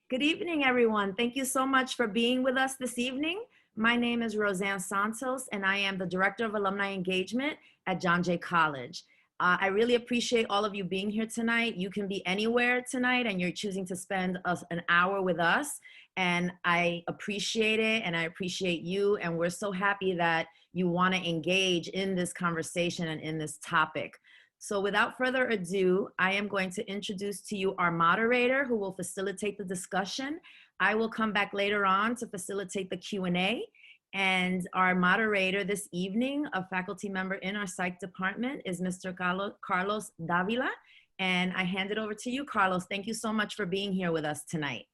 Good evening, everyone. Thank you so much for being with us this evening. My name is Roseanne Santos, and I am the Director of Alumni Engagement at John Jay College. I really appreciate all of you being here tonight. You can be anywhere tonight, and you're choosing to spend an hour with us. And I appreciate it, and I appreciate you. And we're so happy that you want to engage in this conversation and in this topic. So without further ado, I am going to introduce to you our moderator who will facilitate the discussion. I will come back later on to facilitate the Q&A. And our moderator this evening, a faculty member in our psych department, is Mr. Carlos Davila. And I hand it over to you, Carlos. Thank you so much for being here with us tonight.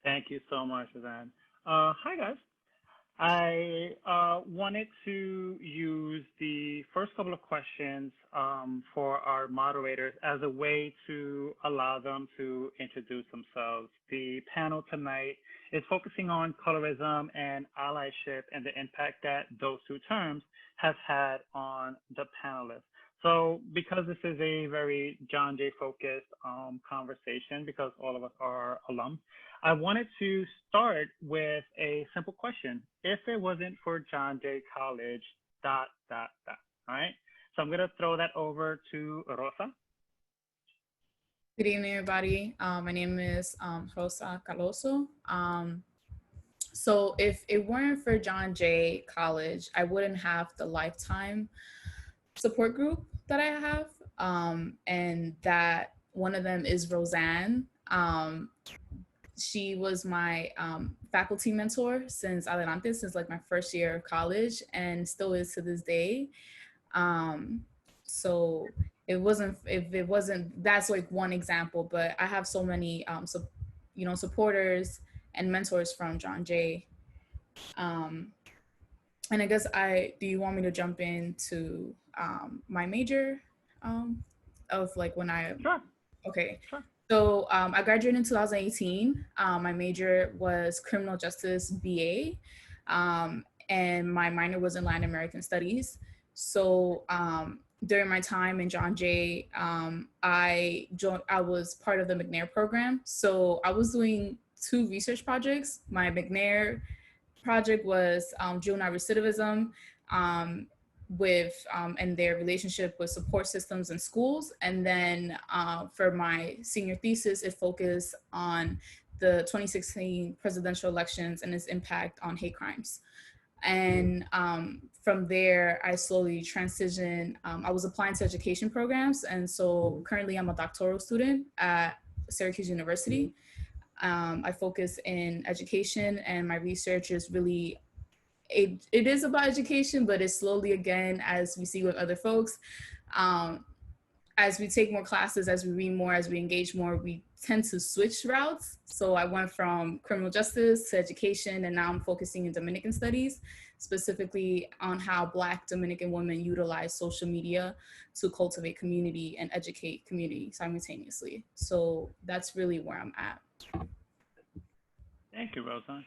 Thank you so much, Suzanne. Hi, guys. I wanted to use the first couple of questions for our moderators as a way to allow them to introduce themselves. The panel tonight is focusing on colorism and allyship and the impact that those two terms have had on the panelists. So because this is a very John Jay focused conversation, because all of us are alums, I wanted to start with a simple question. If it wasn't for John Jay College, ... All right. So I'm going to throw that over to Rosa. Good evening, everybody. My name is Rosa Caloso. So if it weren't for John Jay College, I wouldn't have the lifetime support group that I have. And that one of them is Roseanne. She was my faculty mentor since adelante, since like my first year of college, and still is to this day. So if it wasn't, that's like one example, but I have so many, supporters and mentors from John Jay. And I guess do you want me to jump into my major of like when I, Sure. Okay. Sure. So I graduated in 2018. My major was criminal justice BA, and my minor was in Latin American studies. So during my time in John Jay, I was part of the McNair program. So I was doing 2 research projects. My McNair project was juvenile recidivism, and their relationship with support systems in schools. And then for my senior thesis, it focused on the 2016 presidential elections and its impact on hate crimes. And from there, I slowly transitioned. I was applying to education programs. And so currently I'm a doctoral student at Syracuse University. I focus in education, and my research is really it is about education, but it's slowly, again, as we see with other folks, as we take more classes, as we read more, as we engage more, we tend to switch routes. So I went from criminal justice to education, and now I'm focusing in Dominican studies, specifically on how Black Dominican women utilize social media to cultivate community and educate community simultaneously. So that's really where I'm at. Thank you, Rosa.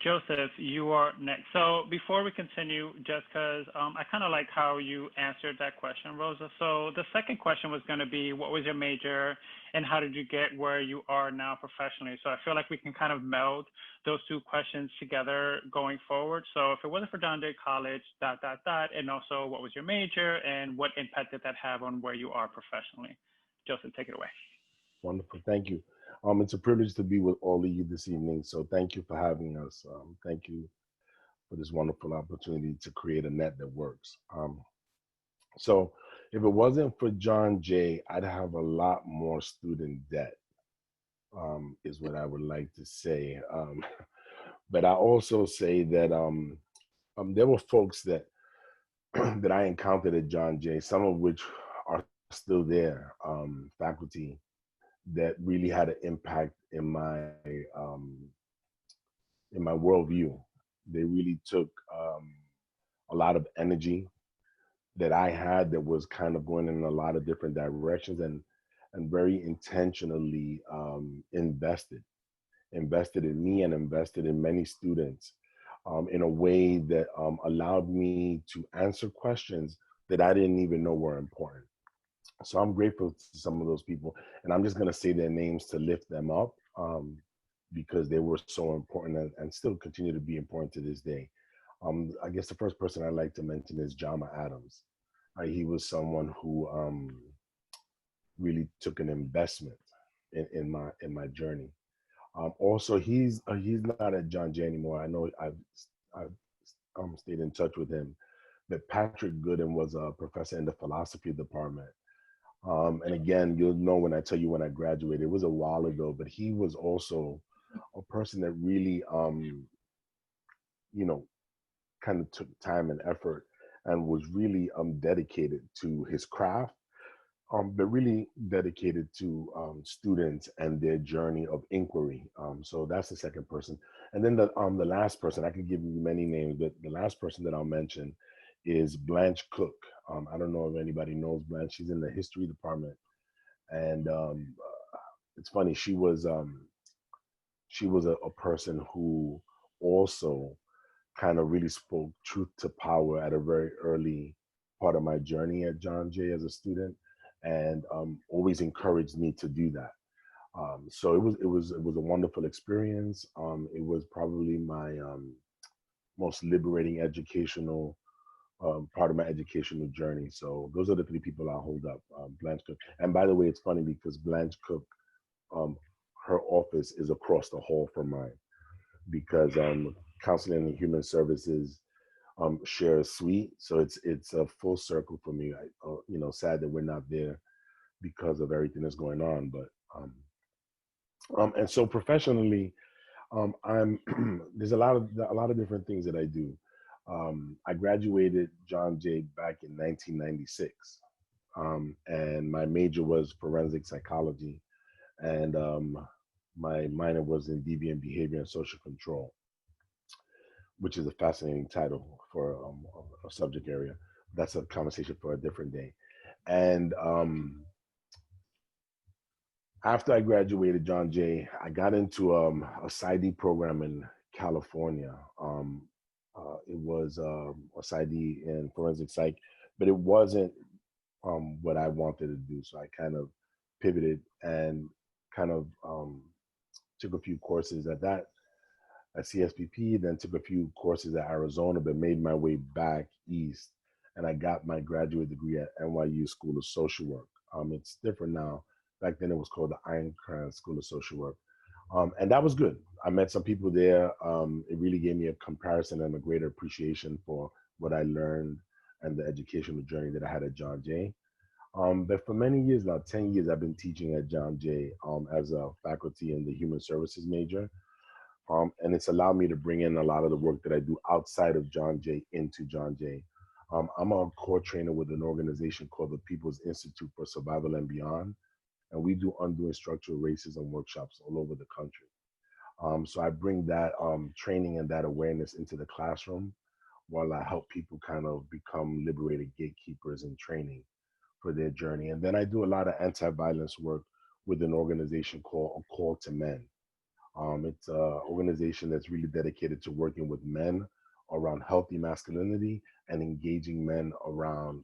Joseph, you are next. So before we continue, just because I kind of like how you answered that question, Rosa. So the second question was going to be, what was your major and how did you get where you are now professionally? So I feel like we can kind of meld those 2 questions together going forward. So if it wasn't for John Jay College, ... and also what was your major and what impact did that have on where you are professionally? Joseph, take it away. Wonderful. Thank you. It's a privilege to be with all of you this evening. So thank you for having us. Thank you for this wonderful opportunity to create a net that works. So if it wasn't for John Jay, I'd have a lot more student debt, is what I would like to say. But I also say that there were folks that that I encountered at John Jay, some of which are still there, faculty that really had an impact in my worldview. They really took a lot of energy that I had that was kind of going in a lot of different directions, and very intentionally invested in me and invested in many students in a way that allowed me to answer questions that I didn't even know were important. So I'm grateful to some of those people, and I'm just going to say their names to lift them up. because they were so important and still continue to be important to this day. I guess the first person I'd like to mention is Jama Adams. He was someone who really took an investment in my journey. Also, he's not at John Jay anymore. I know I've stayed in touch with him. But Patrick Gooden was a professor in the philosophy department. And again, you'll know when I tell you when I graduated. It was a while ago, but he was also a person that really, you know, kind of took time and effort and was really dedicated to his craft, but really dedicated to students and their journey of inquiry. So that's the second person. And then the last person, I could give you many names, but the last person that I'll mention is Blanche Cook. I don't know if anybody knows Blanche. She's in the history department, and it's funny. She was a person who also kind of really spoke truth to power at a very early part of my journey at John Jay as a student, and always encouraged me to do that. So it was a wonderful experience. It was probably my most liberating educational part of my educational journey. So those are the three people I hold up. Blanche Cook, and by the way, it's funny because Blanche Cook, um, her office is across the hall from mine because counseling and human services share a suite. So it's a full circle for me. Sad that we're not there because of everything that's going on. But and so professionally, I'm there's a lot of different things that I do. I graduated John Jay back in 1996, and my major was forensic psychology, and my minor was in deviant behavior and social control, which is a fascinating title for a subject area. That's a conversation for a different day. And after I graduated John Jay, I got into a PsyD program in California. It was a PsyD in forensic psych, but it wasn't what I wanted to do. So I kind of pivoted and kind of took a few courses at CSPP, then took a few courses at Arizona, but made my way back east. And I got my graduate degree at NYU School of Social Work. It's different now. Back then it was called the Ironclad School of Social Work. And that was good. I met some people there. It really gave me a comparison and a greater appreciation for what I learned and the educational journey that I had at John Jay. But for many years now, 10 years, I've been teaching at John Jay as a faculty in the human services major. And it's allowed me to bring in a lot of the work that I do outside of John Jay into John Jay. I'm a core trainer with an organization called the People's Institute for Survival and Beyond, and we do undoing structural racism workshops all over the country. So I bring that training and that awareness into the classroom while I help people kind of become liberated gatekeepers in training for their journey. And then I do a lot of anti-violence work with an organization called A Call to Men. It's an organization that's really dedicated to working with men around healthy masculinity and engaging men around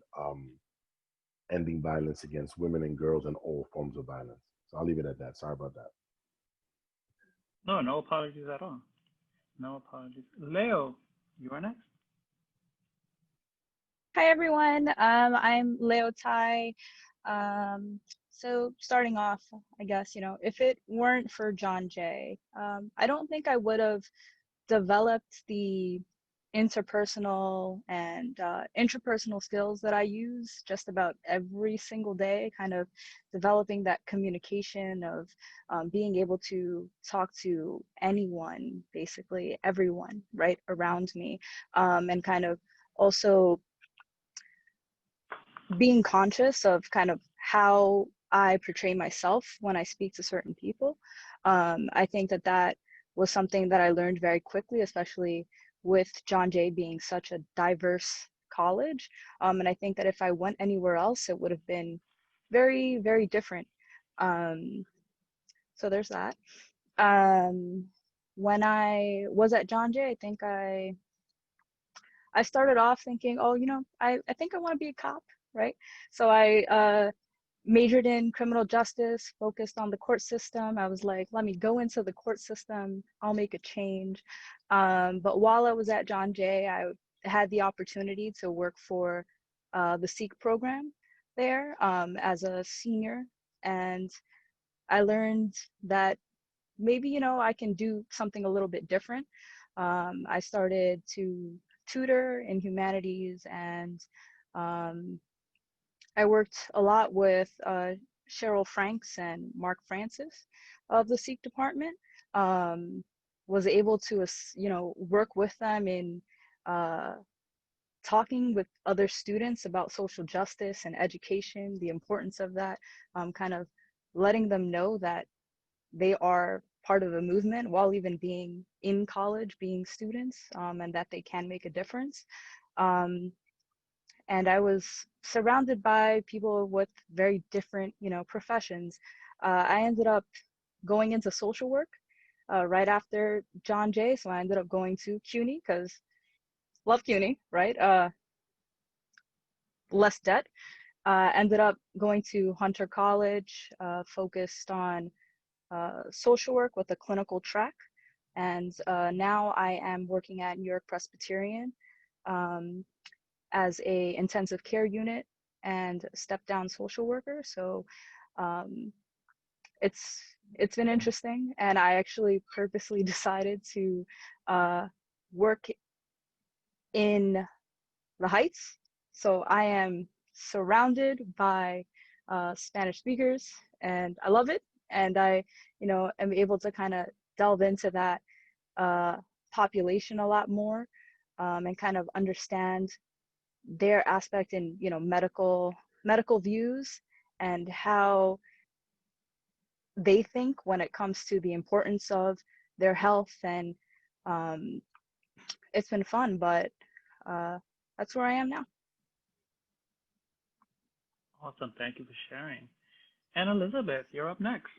ending violence against women and girls and all forms of violence. So I'll leave it at that. Sorry about that. No, no apologies at all. No apologies. Leo, you are next. Hi, everyone. I'm Leo Tai. So starting off, I guess, if it weren't for John Jay, I don't think I would have developed the interpersonal and intrapersonal skills that I use just about every single day, kind of developing that communication of being able to talk to anyone, basically everyone right around me, and kind of also being conscious of kind of how I portray myself when I speak to certain people. I think that was something that I learned very quickly, especially with John Jay being such a diverse college. And I think that if I went anywhere else, it would have been very, very different. So there's that. When I was at John Jay, I think I started off thinking, oh, I think I want to be a cop, right? So I majored in criminal justice, focused on the court system. I was like, let me go into the court system. I'll make a change. But while I was at John Jay, I had the opportunity to work for the SEEK program there as a senior. And I learned that maybe, you know, I can do something a little bit different. I started to tutor in humanities, and I worked a lot with Cheryl Franks and Mark Francis of the SEEK department. Was able to, you know, work with them in talking with other students about social justice and education, the importance of that, kind of letting them know that they are part of a movement while even being in college, being students, and that they can make a difference. And I was surrounded by people with very different, you know, professions. I ended up going into social work right after John Jay, so I ended up going to CUNY because love CUNY, right? Less debt. Ended up going to Hunter College, focused on social work with a clinical track. And now I am working at New York Presbyterian as a intensive care unit and step down social worker. So it's been interesting. And I actually purposely decided to work in the Heights. So I am surrounded by Spanish speakers, and I love it. And I, you know, am able to kind of delve into that population a lot more, and kind of understand their aspect in, you know, medical views and how they think when it comes to the importance of their health. And it's been fun, but that's where I am now. Awesome. Thank you for sharing. And Elizabeth, you're up next.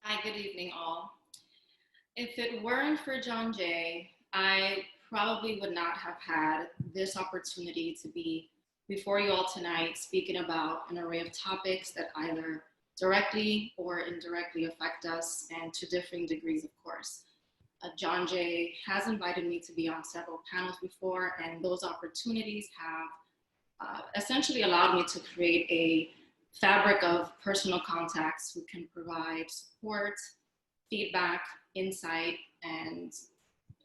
Hi, good evening, all. If it weren't for John Jay, I probably would not have had this opportunity to be before you all tonight speaking about an array of topics that either directly or indirectly affect us, and to differing degrees, of course. John Jay has invited me to be on several panels before, and those opportunities have essentially allowed me to create a fabric of personal contacts who can provide support, feedback, insight, and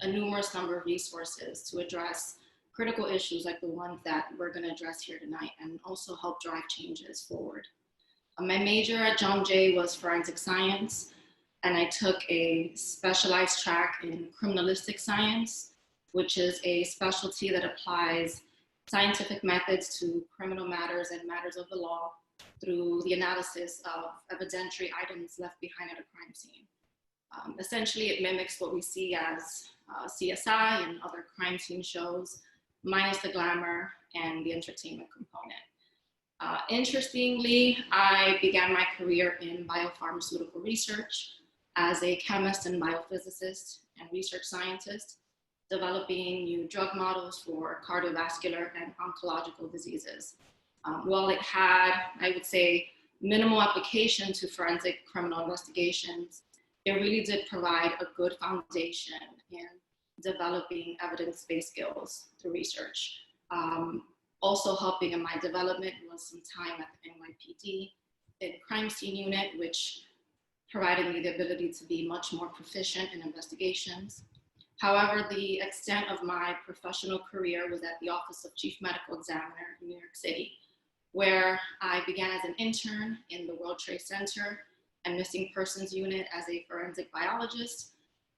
a numerous number of resources to address critical issues like the ones that we're going to address here tonight, and also help drive changes forward. My major at John Jay was forensic science, and I took a specialized track in criminalistic science, which is a specialty that applies scientific methods to criminal matters and matters of the law through the analysis of evidentiary items left behind at a crime scene. Essentially, it mimics what we see as CSI and other crime scene shows, minus the glamour and the entertainment component. Interestingly, I began my career in biopharmaceutical research as a chemist and biophysicist and research scientist, developing new drug models for cardiovascular and oncological diseases. While it had, I would say, minimal application to forensic criminal investigations, it really did provide a good foundation in developing evidence-based skills through research. Also helping in my development was some time at the NYPD in crime scene unit, which provided me the ability to be much more proficient in investigations. However, the extent of my professional career was at the Office of Chief Medical Examiner in New York City, where I began as an intern in the World Trade Center and Missing Persons Unit as a forensic biologist,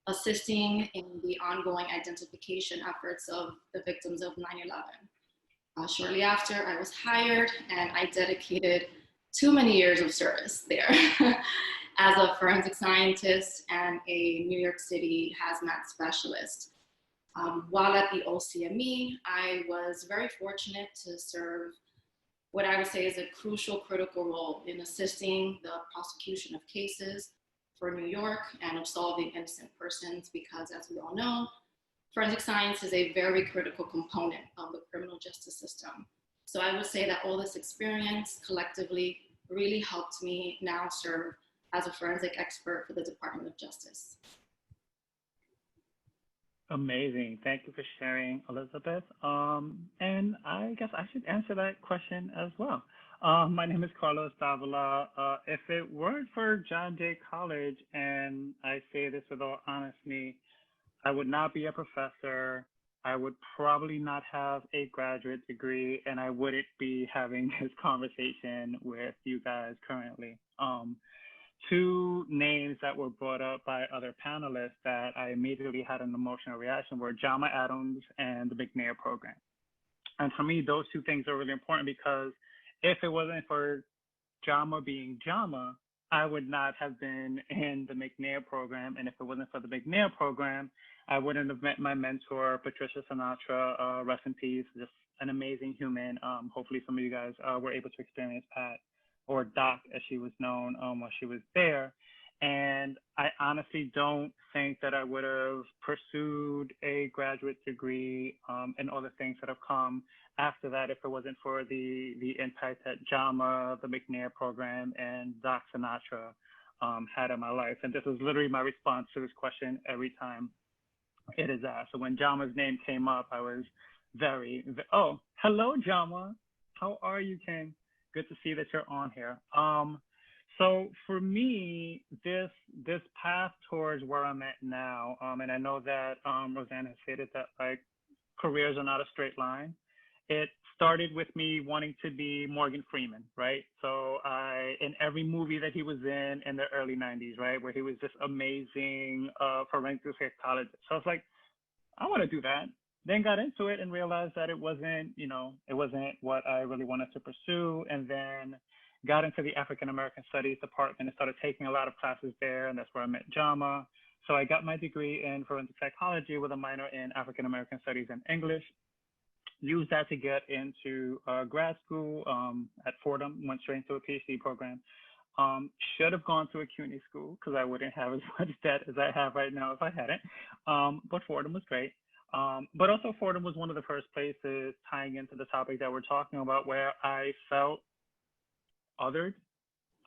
assisting in the ongoing identification efforts of the victims of 9/11. Shortly after, I was hired, and I dedicated too many years of service there as a forensic scientist and a New York City hazmat specialist. While at the OCME, I was very fortunate to serve what I would say is a crucial, critical role in assisting the prosecution of cases for New York and of solving innocent persons, because as we all know, forensic science is a very critical component of the criminal justice system. So I would say that all this experience collectively really helped me now serve as a forensic expert for the Department of Justice. Amazing. Thank you for sharing, Elizabeth. And I guess I should answer that question as well. My name is Carlos Davila. If it weren't for John Jay College, and I say this with all honesty, I would not be a professor. I would probably not have a graduate degree, and I wouldn't be having this conversation with you guys currently. Two names that were brought up by other panelists that I immediately had an emotional reaction were Jama Adams and the McNair program. And for me, those two things are really important because if it wasn't for Jama being Jama, I would not have been in the McNair program. And if it wasn't for the McNair program, I wouldn't have met my mentor, Patricia Sinatra, rest in peace, just an amazing human. Hopefully some of you guys were able to experience Pat, or Doc as she was known while she was there. And I honestly don't think that I would have pursued a graduate degree and all the things that have come after that if it wasn't for the impact that JAMA, the McNair program, and Doc Sinatra had in my life. And this was literally my response to this question every time it is asked. So when JAMA's name came up, I was oh, hello, JAMA. How are you, King? Good to see that you're on here. So for me, this path towards where I'm at now, and I know that Roseanne has stated that like careers are not a straight line. It started with me wanting to be Morgan Freeman, right? So in every movie that he was in the early 90s, right, where he was this amazing forensic psychologist. So I was like, I want to do that. Then got into it and realized that it wasn't what I really wanted to pursue. And then got into the African American Studies department and started taking a lot of classes there. And that's where I met JAMA. So I got my degree in forensic psychology with a minor in African American Studies and English. Used that to get into grad school at Fordham, went straight into a PhD program. Should have gone to a CUNY school because I wouldn't have as much debt as I have right now if I hadn't. But Fordham was great. But also Fordham was one of the first places, tying into the topic that we're talking about, where I felt othered.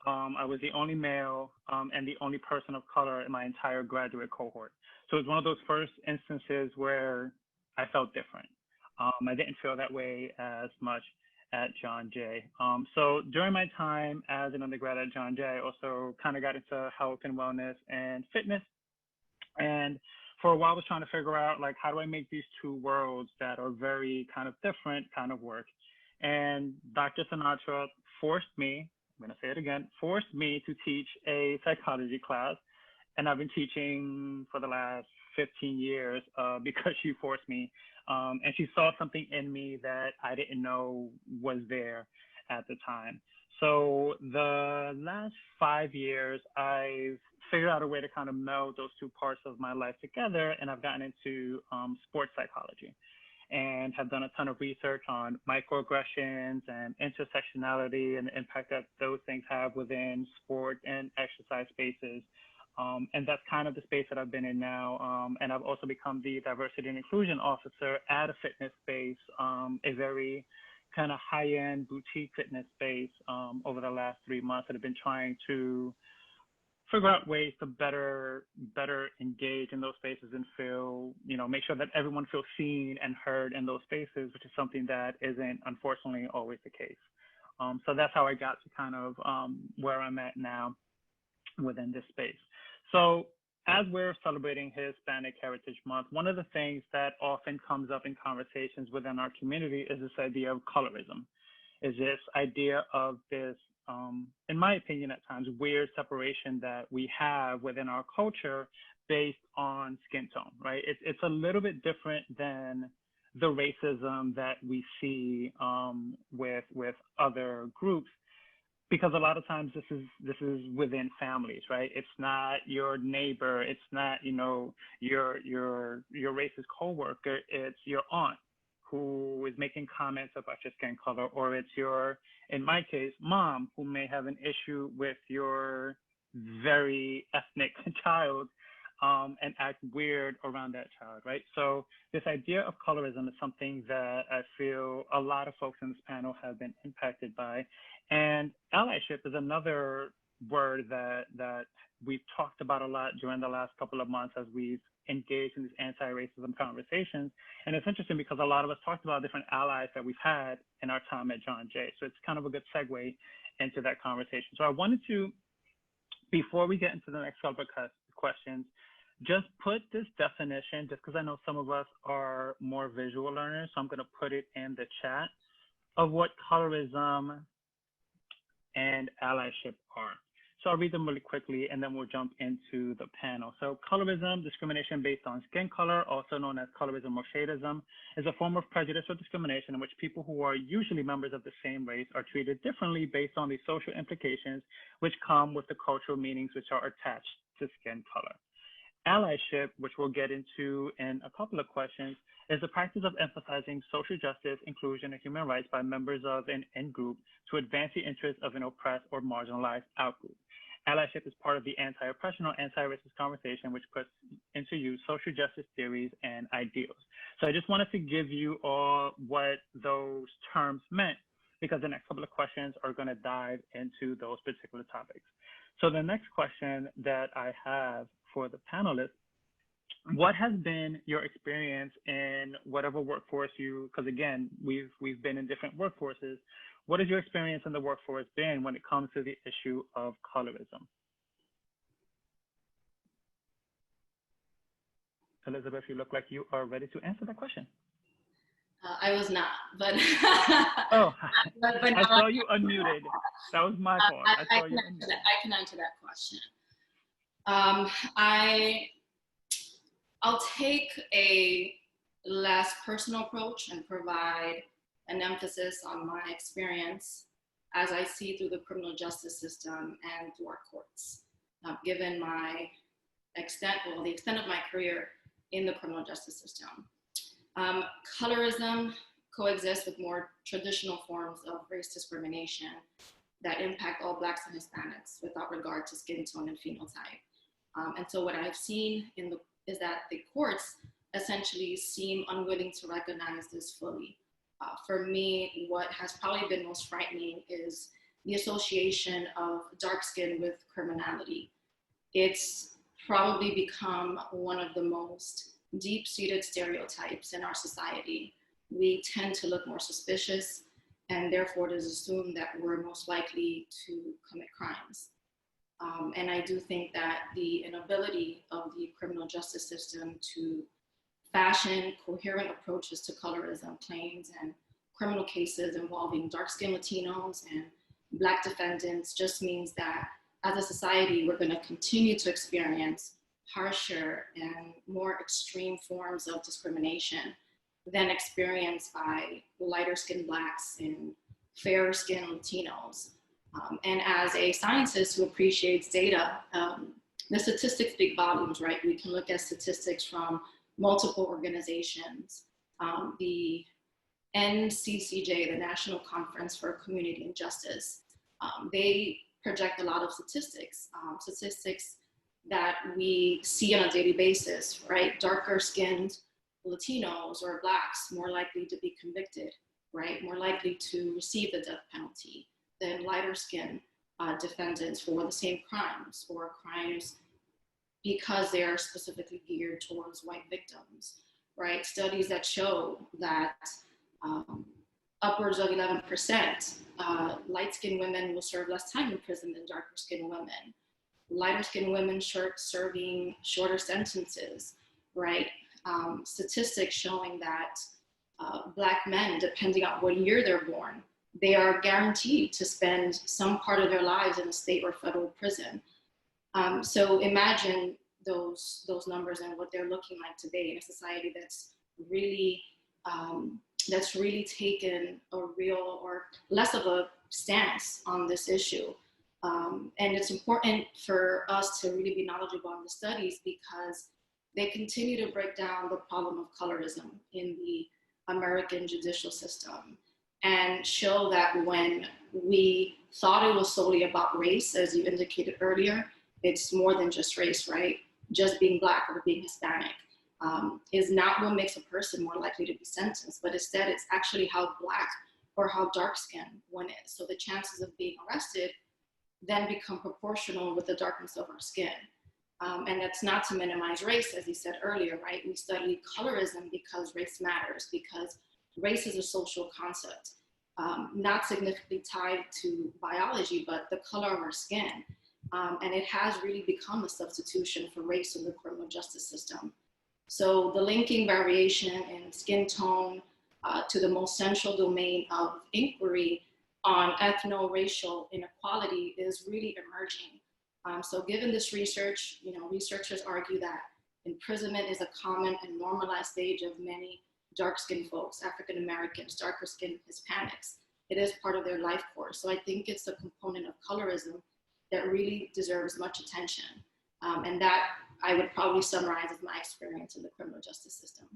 I was the only male and the only person of color in my entire graduate cohort. So it was one of those first instances where I felt different. I didn't feel that way as much at John Jay. So during my time as an undergrad at John Jay, I also kind of got into health and wellness and fitness. And for a while I was trying to figure out, like, how do I make these two worlds that are very kind of different kind of work? And Dr. Sinatra forced me, I'm going to say it again, forced me to teach a psychology class. And I've been teaching for the last 15 years because she forced me. And she saw something in me that I didn't know was there at the time. So the last 5 years, I've figured out a way to kind of meld those two parts of my life together, and I've gotten into sports psychology and have done a ton of research on microaggressions and intersectionality and the impact that those things have within sport and exercise spaces. And that's kind of the space that I've been in now. And I've also become the diversity and inclusion officer at a fitness space, a very kind of high-end boutique fitness space over the last 3 months that have been trying to figure out ways to better engage in those spaces and feel, make sure that everyone feels seen and heard in those spaces, which is something that isn't unfortunately always the case. So that's how I got to kind of where I'm at now within this space. So as we're celebrating Hispanic Heritage Month, one of the things that often comes up in conversations within our community is this idea of colorism, is this idea of this, in my opinion, at times, weird separation that we have within our culture based on skin tone, right? It's a little bit different than the racism that we see with other groups, because a lot of times this is within families, right? It's not your neighbor, it's not your racist coworker, it's your aunt who is making comments about your skin color, or it's your, in my case, mom, who may have an issue with your very ethnic child and act weird around that child, right? So this idea of colorism is something that I feel a lot of folks in this panel have been impacted by. And allyship is another word that we've talked about a lot during the last couple of months as we've engaged in these anti-racism conversations. And it's interesting because a lot of us talked about different allies that we've had in our time at John Jay. So it's kind of a good segue into that conversation. So I wanted to, before we get into the next couple of questions, just put this definition, just because I know some of us are more visual learners, so I'm going to put it in the chat, of what colorism and allyship are. So I'll read them really quickly, and then we'll jump into the panel. So colorism, discrimination based on skin color, also known as colorism or shadism, is a form of prejudice or discrimination in which people who are usually members of the same race are treated differently based on the social implications which come with the cultural meanings which are attached to skin color. Allyship, which we'll get into in a couple of questions, is the practice of emphasizing social justice, inclusion, and human rights by members of an in-group to advance the interests of an oppressed or marginalized outgroup. Allyship is part of the anti-oppression or anti-racist conversation, which puts into use social justice theories and ideals. So I just wanted to give you all what those terms meant, because the next couple of questions are going to dive into those particular topics. So the next question that I have for the panelists: what has been your experience in whatever workforce you, because again, we've been in different workforces. What has your experience in the workforce been when it comes to the issue of colorism? Elizabeth, you look like you are ready to answer that question. I was not, but oh, but I saw you unmuted. That was my fault. I saw you unmuted. I can answer that question. I'll take a less personal approach and provide an emphasis on my experience as I see through the criminal justice system and through our courts, given my extent, well, the extent of my career in the criminal justice system. Colorism coexists with more traditional forms of race discrimination that impact all Blacks and Hispanics without regard to skin tone and phenotype. And so what I've seen is that the courts essentially seem unwilling to recognize this fully. For me, what has probably been most frightening is the association of dark skin with criminality. It's probably become one of the most deep-seated stereotypes in our society. We tend to look more suspicious, and therefore it is assumed that we're most likely to commit crimes. And I do think that the inability of the criminal justice system to fashion coherent approaches to colorism claims and criminal cases involving dark-skinned Latinos and Black defendants just means that as a society, we're going to continue to experience harsher and more extreme forms of discrimination than experienced by lighter-skinned Blacks and fairer-skinned Latinos. And as a scientist who appreciates data, the statistics speak volumes, right? We can look at statistics from multiple organizations. The NCCJ, the National Conference for Community and Justice, they project a lot of statistics, statistics that we see on a daily basis, right? Darker skinned Latinos or Blacks more likely to be convicted, right? More likely to receive the death penalty than lighter skinned defendants for the same crimes or crimes because they are specifically geared towards white victims, right? Studies that show that upwards of 11% light-skinned women will serve less time in prison than darker-skinned women. Lighter-skinned women serving shorter sentences, right? Statistics showing that Black men, depending on what year they're born, they are guaranteed to spend some part of their lives in a state or federal prison. So imagine those numbers and what they're looking like today in a society that's really taken a real or less of a stance on this issue. And it's important for us to really be knowledgeable on the studies because they continue to break down the problem of colorism in the American judicial system and show that when we thought it was solely about race, as you indicated earlier, it's more than just race, right? just being Black or being Hispanic is not what makes a person more likely to be sentenced, but instead it's actually how Black or how dark skinned one is. So the chances of being arrested then become proportional with the darkness of our skin. And that's not to minimize race, as you said earlier, right? We study colorism because race matters, because race is a social concept, not significantly tied to biology, but the color of our skin. And it has really become a substitution for race in the criminal justice system. So the linking variation in skin tone to the most central domain of inquiry on ethno-racial inequality is really emerging. So given this research, researchers argue that imprisonment is a common and normalized stage of many dark-skinned folks, African Americans, darker-skinned Hispanics. It is part of their life course. So I think it's a component of colorism that really deserves much attention. And that I would probably summarize as my experience in the criminal justice system.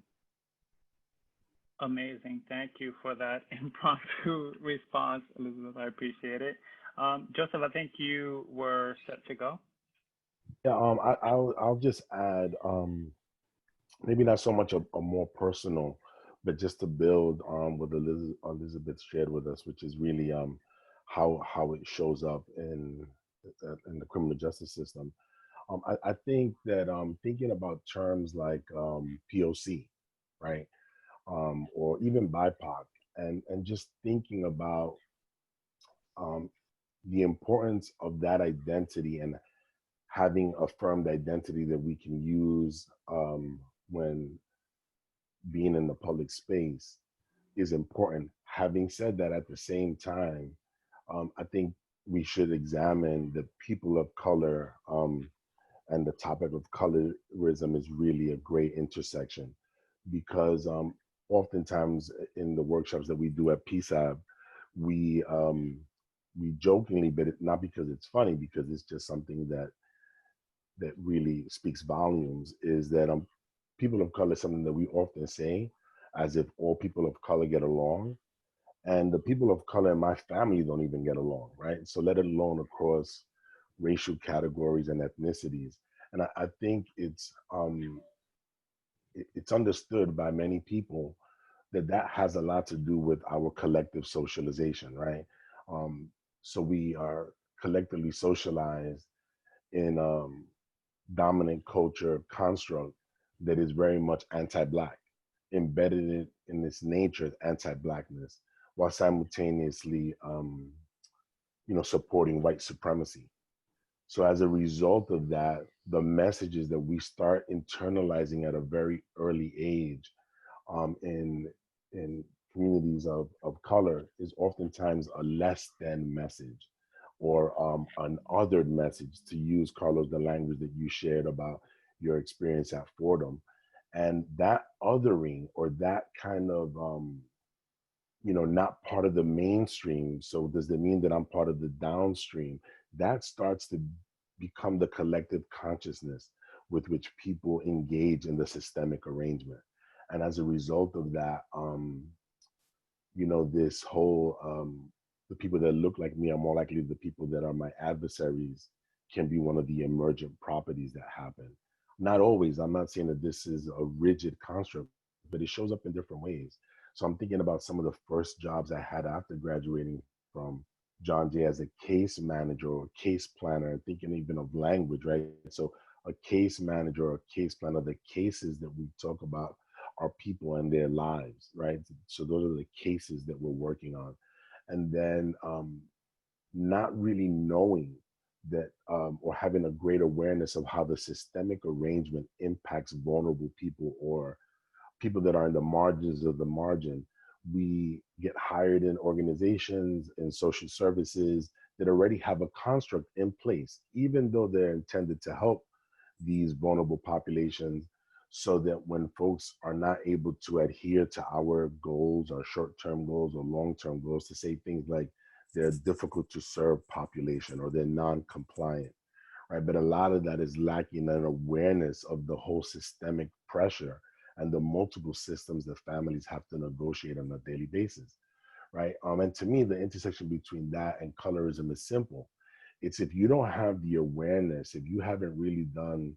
Amazing. Thank you for that impromptu response, Elizabeth. I appreciate it. Joseph, I think you were set to go. Yeah, I'll just add, maybe not so much a more personal, but just to build on what Elizabeth shared with us, which is really how it shows up in the criminal justice system. I think that thinking about terms like POC, right, or even BIPOC, and just thinking about the importance of that identity and having affirmed identity that we can use when being in the public space is important. Having said that, at the same time, I think we should examine the people of color, and the topic of colorism is really a great intersection, because oftentimes in the workshops that we do at PSAB, we jokingly, but not because it's funny, because it's just something that really speaks volumes, is that people of color is something that we often say as if all people of color get along, and the people of color in my family don't even get along, right? So let alone across racial categories and ethnicities. And I think it's understood by many people that has a lot to do with our collective socialization, right? So we are collectively socialized in dominant culture construct that is very much anti-Black, embedded in its nature as anti-Blackness, while simultaneously, supporting white supremacy. So as a result of that, the messages that we start internalizing at a very early age in communities of color is oftentimes a less than message, or an othered message, to use, Carlos, the language that you shared about your experience at Fordham. And that othering, or that kind of, not part of the mainstream. So does that mean that I'm part of the downstream? That starts to become the collective consciousness with which people engage in the systemic arrangement. And as a result of that, this whole, the people that look like me are more likely the people that are my adversaries, can be one of the emergent properties that happen. Not always, I'm not saying that this is a rigid construct, but it shows up in different ways. So I'm thinking about some of the first jobs I had after graduating from John Jay as a case manager or case planner, and thinking even of language, right? So a case manager or a case planner, the cases that we talk about are people and their lives, right? So those are the cases that we're working on. And then not really knowing that, or having a great awareness of how the systemic arrangement impacts vulnerable people, or people that are in the margins of the margin. We get hired in organizations and social services that already have a construct in place, even though they're intended to help these vulnerable populations, so that when folks are not able to adhere to our goals, our short-term goals or long-term goals, to say things like they're difficult to serve population or they're non-compliant, right? But a lot of that is lacking an awareness of the whole systemic pressure and the multiple systems that families have to negotiate on a daily basis, right? And to me, the intersection between that and colorism is simple. It's if you don't have the awareness, if you haven't really done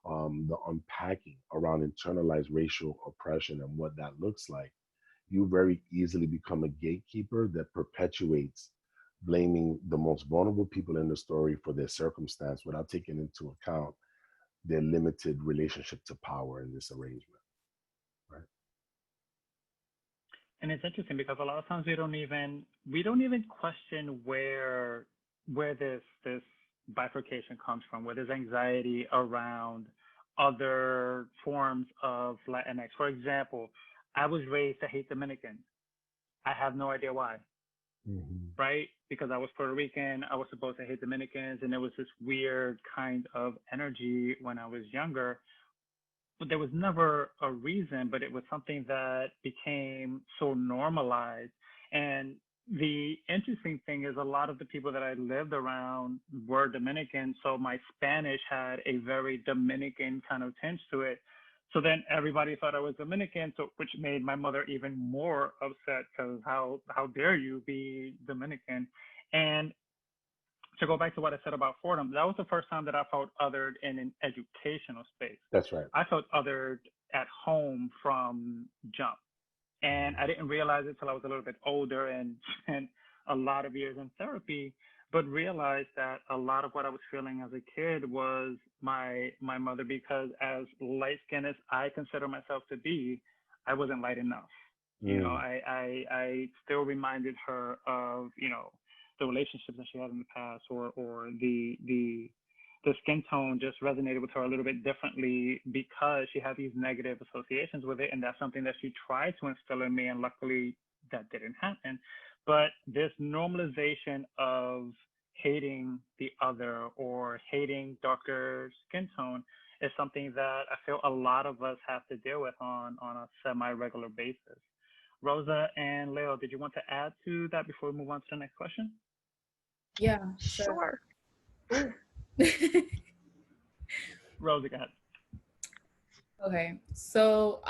the unpacking around internalized racial oppression and what that looks like, you very easily become a gatekeeper that perpetuates blaming the most vulnerable people in the story for their circumstance without taking into account their limited relationship to power in this arrangement, right? And it's interesting because a lot of times we don't even question where this bifurcation comes from, where there's anxiety around other forms of Latinx. For example, I was raised to hate Dominicans. I have no idea why, right? Because I was Puerto Rican, I was supposed to hate Dominicans, and there was this weird kind of energy when I was younger. But there was never a reason, but it was something that became so normalized. And the interesting thing is a lot of the people that I lived around were Dominican, so my Spanish had a very Dominican kind of tinge to it. So then everybody thought I was Dominican, so which made my mother even more upset because how dare you be Dominican? And to go back to what I said about Fordham, that was the first time that I felt othered in an educational space. That's right. I felt othered at home from jump. And I didn't realize it till I was a little bit older and spent a lot of years in therapy, but realized that a lot of what I was feeling as a kid was my mother, because as light-skinned as I consider myself to be, I wasn't light enough. You know, I still reminded her of, you know, the relationships that she had in the past, or the skin tone just resonated with her a little bit differently because she had these negative associations with it. And that's something that she tried to instill in me. And luckily that didn't happen. But this normalization of hating the other or hating darker skin tone is something that I feel a lot of us have to deal with on a semi-regular basis. Rosa and Leo, did you want to add to that before we move on to the next question? Yeah, Sure. Rosa, go ahead. Okay, so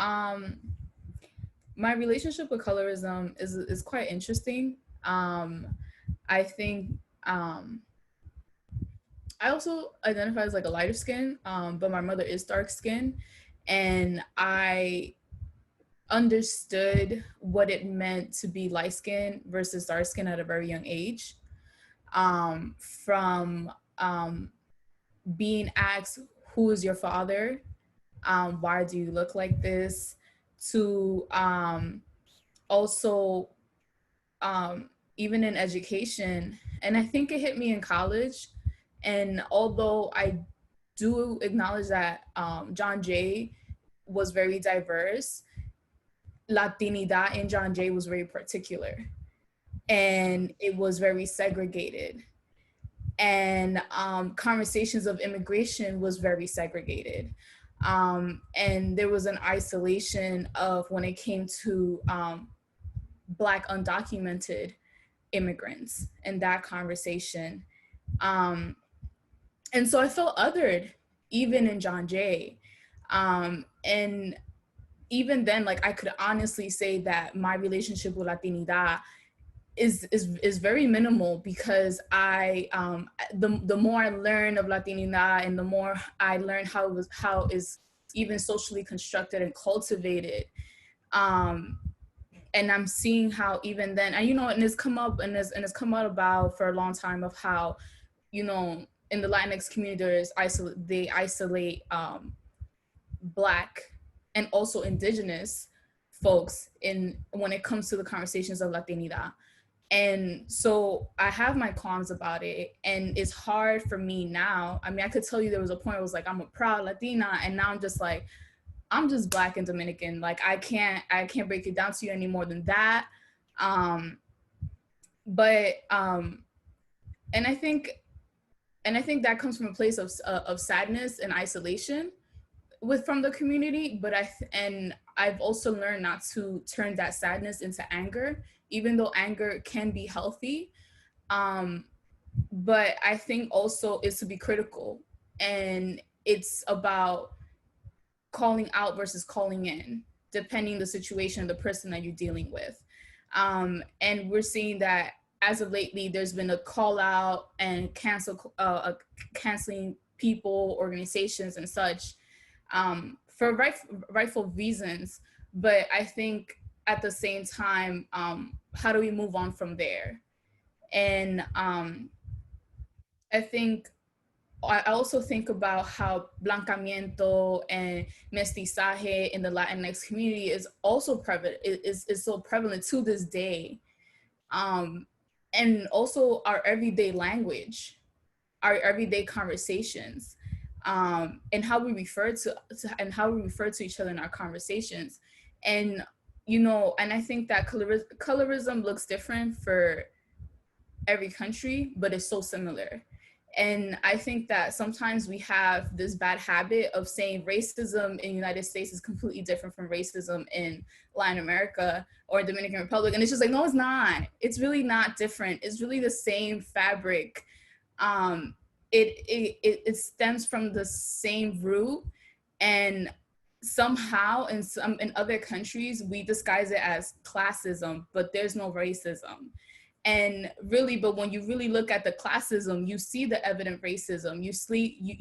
my relationship with colorism is quite interesting. I think I also identify as like a lighter skin, but my mother is dark skin, and I understood what it meant to be light skin versus dark skin at a very young age. From being asked, who is your father? Why do you look like this? To also, even in education, and I think it hit me in college. And although I do acknowledge that John Jay was very diverse, Latinidad in John Jay was very particular, and it was very segregated. And conversations of immigration was very segregated. And there was an isolation of when it came to Black undocumented immigrants and that conversation. And so I felt othered even in John Jay. And even then, like, I could honestly say that my relationship with Latinidad is very minimal, because I the more I learn of Latinidad and the more I learn how is even socially constructed and cultivated, and I'm seeing how even then, and you know, and it's come up and it's come out about for a long time of how, you know, in the Latinx community they isolate Black and also Indigenous folks in when it comes to the conversations of Latinidad. And so I have my qualms about it, and it's hard for me now. I mean, I could tell you there was a point where I was like, I'm a proud Latina, and now I'm just like, I'm just Black and Dominican. Like, I can't break it down to you any more than that. But and I think that comes from a place of sadness and isolation from the community. But I've also learned not to turn that sadness into anger, even though anger can be healthy. But I think also is to be critical, and it's about calling out versus calling in, depending the situation, the person that you're dealing with. And we're seeing that as of lately, there's been a call out and canceling people, organizations and such. for rightful reasons. But I think at the same time, how do we move on from there? And I think I also think about how blancamiento and mestizaje in the Latinx community is also prevalent, is so prevalent to this day. And also our everyday language, our everyday conversations, and how we refer to each other in our conversations. And, you know, and I think that colorism looks different for every country, but it's so similar. And I think that sometimes we have this bad habit of saying racism in the United States is completely different from racism in Latin America or Dominican Republic. And it's just like, no, it's not. It's really not different. It's really the same fabric. It stems from the same root. And somehow in other countries, we disguise it as classism, but there's no racism. And really, but when you really look at the classism, you see the evident racism. You